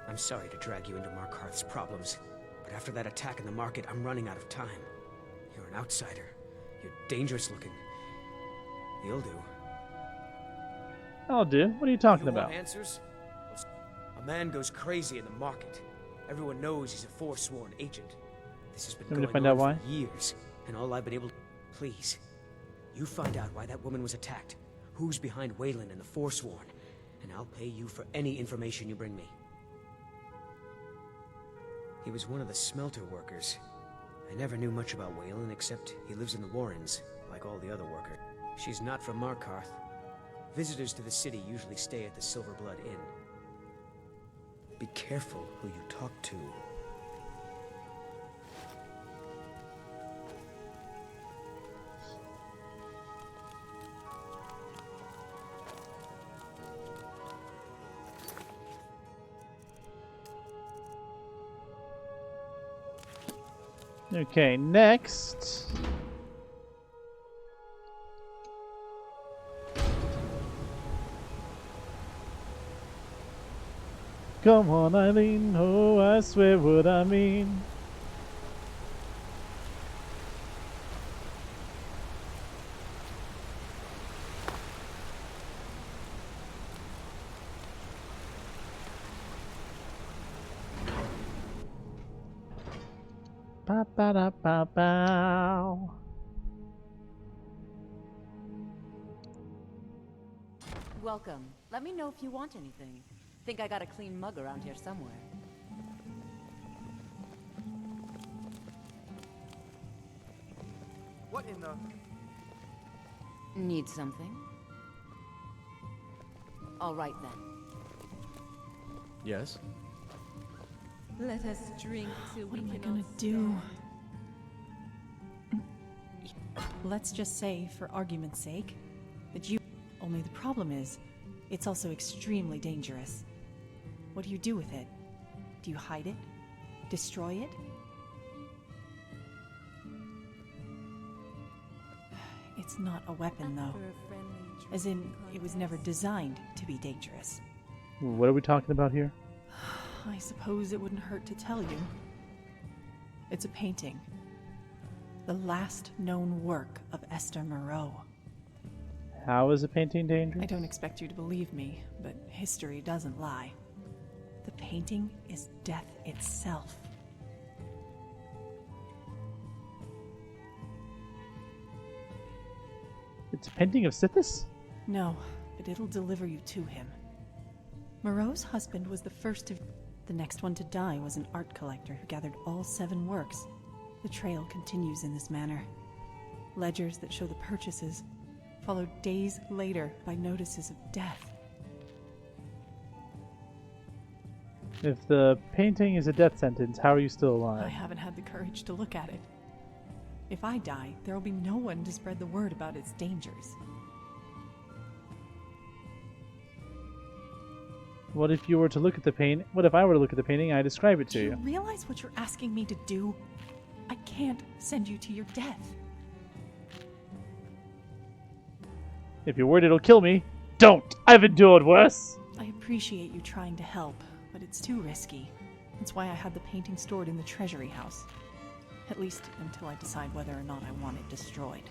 S22: I'm sorry to drag you into Markarth's problems, but after that attack in the market, I'm running out of time. You're an outsider. You're dangerous looking. You'll do.
S1: I'll do. What are you talking
S22: You
S1: about?
S22: want answers? A man goes crazy in the market. Everyone knows he's a forsworn agent. This has been
S1: Want me
S22: going
S1: to find
S22: on
S1: out why?
S22: for years, and all I've been able to... Please, you find out why that woman was attacked, who's behind Wayland and the Forsworn, and I'll pay you for any information you bring me. He was one of the smelter workers. I never knew much about Wayland except he lives in the Warrens, like all the other workers. She's not from Markarth. Visitors to the city usually stay at the Silverblood Inn. Be careful who you talk to.
S1: Okay, next. Come on, Eileen. Oh, I swear what I mean. Ba-da-ba-bow.
S4: Welcome. Let me know if you want anything. Think I got a clean mug around here somewhere.
S2: What in the...
S4: Need something? All right then.
S2: Yes?
S19: Let us drink till
S9: What
S19: we
S9: am I
S19: cannot
S9: gonna do? Let's just say, for argument's sake, that you... Only the problem is, it's also extremely dangerous. What do you do with it? Do you hide it? Destroy it? It's not a weapon, though. As in, it was never designed to be dangerous.
S1: What are we talking about here?
S9: I suppose it wouldn't hurt to tell you. It's a painting. The last known work of Esther Moreau.
S1: How is a painting dangerous?
S9: I don't expect you to believe me, but history doesn't lie. The painting is death itself.
S1: It's a painting of Sithis?
S9: No, but it'll deliver you to him. Moreau's husband was the first of... The next one to die was an art collector who gathered all 7 works. The trail continues in this manner. Ledgers that show the purchases, followed days later by notices of death.
S1: If the painting is a death sentence, how are you still alive?
S9: I haven't had the courage to look at it. If I die, there will be no one to spread the word about its dangers.
S1: What if you were to look at the paint? What if I were to look at the painting and I describe it to
S9: Do
S1: you?
S9: you realize what you're asking me to do? I can't send you to your death.
S1: If you're worried it'll kill me, don't! I've endured worse!
S9: I appreciate you trying to help, but it's too risky. That's why I had the painting stored in the treasury house. At least until I decide whether or not I want it destroyed.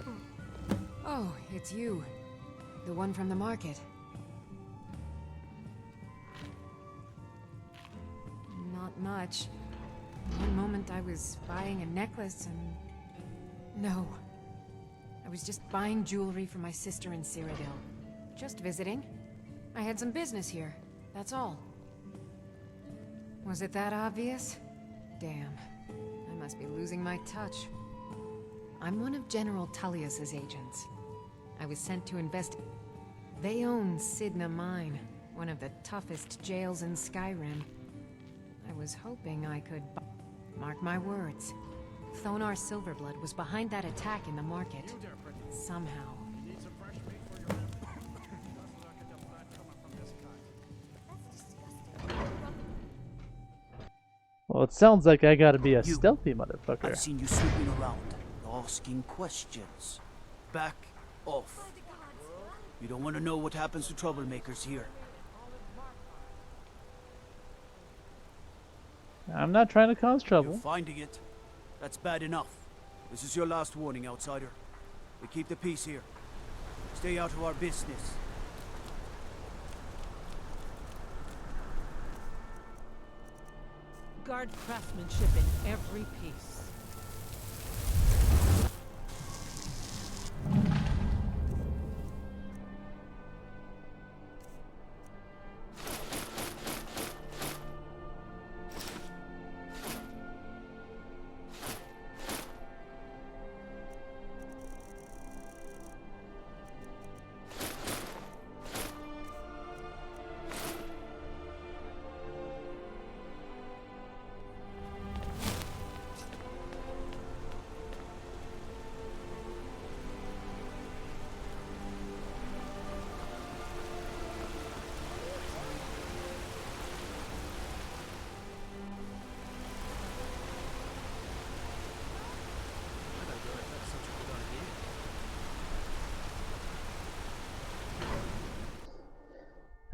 S23: Oh, it's you. The one from the market. Not much. One moment I was buying a necklace and... No. I was just buying jewelry for my sister in Cyrodiil. Just visiting. I had some business here. That's all. Was it that obvious? Damn. I must be losing my touch. I'm one of General Tullius's agents. I was sent to They own Sidna Mine, one of the toughest jails in Skyrim. I was hoping I could... Mark my words. Thonar Silverblood was behind that attack in the market. Somehow.
S1: Well, it sounds like I gotta be a stealthy motherfucker.
S24: I've seen you snooping around, asking questions. Back off. You don't want to know what happens to troublemakers here.
S1: I'm not trying to cause trouble.
S24: You're finding it. That's bad enough. This is your last warning, outsider. We keep the peace here. Stay out of our business.
S12: Guard craftsmanship in every piece.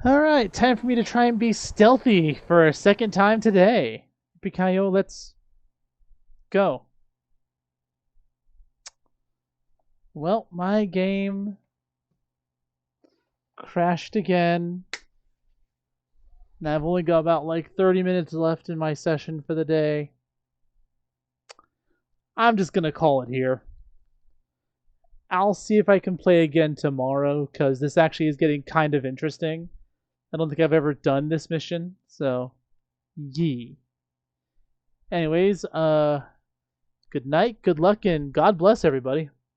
S1: Alright, time for me to try and be stealthy for a second time today. Pikayo, let's go. Well, my game crashed again. And I've only got about like 30 minutes left in my session for the day. I'm just gonna call it here. I'll see if I can play again tomorrow, because this actually is getting kind of interesting. I don't think I've ever done this mission, so yee. Anyways, good night, good luck, and God bless everybody.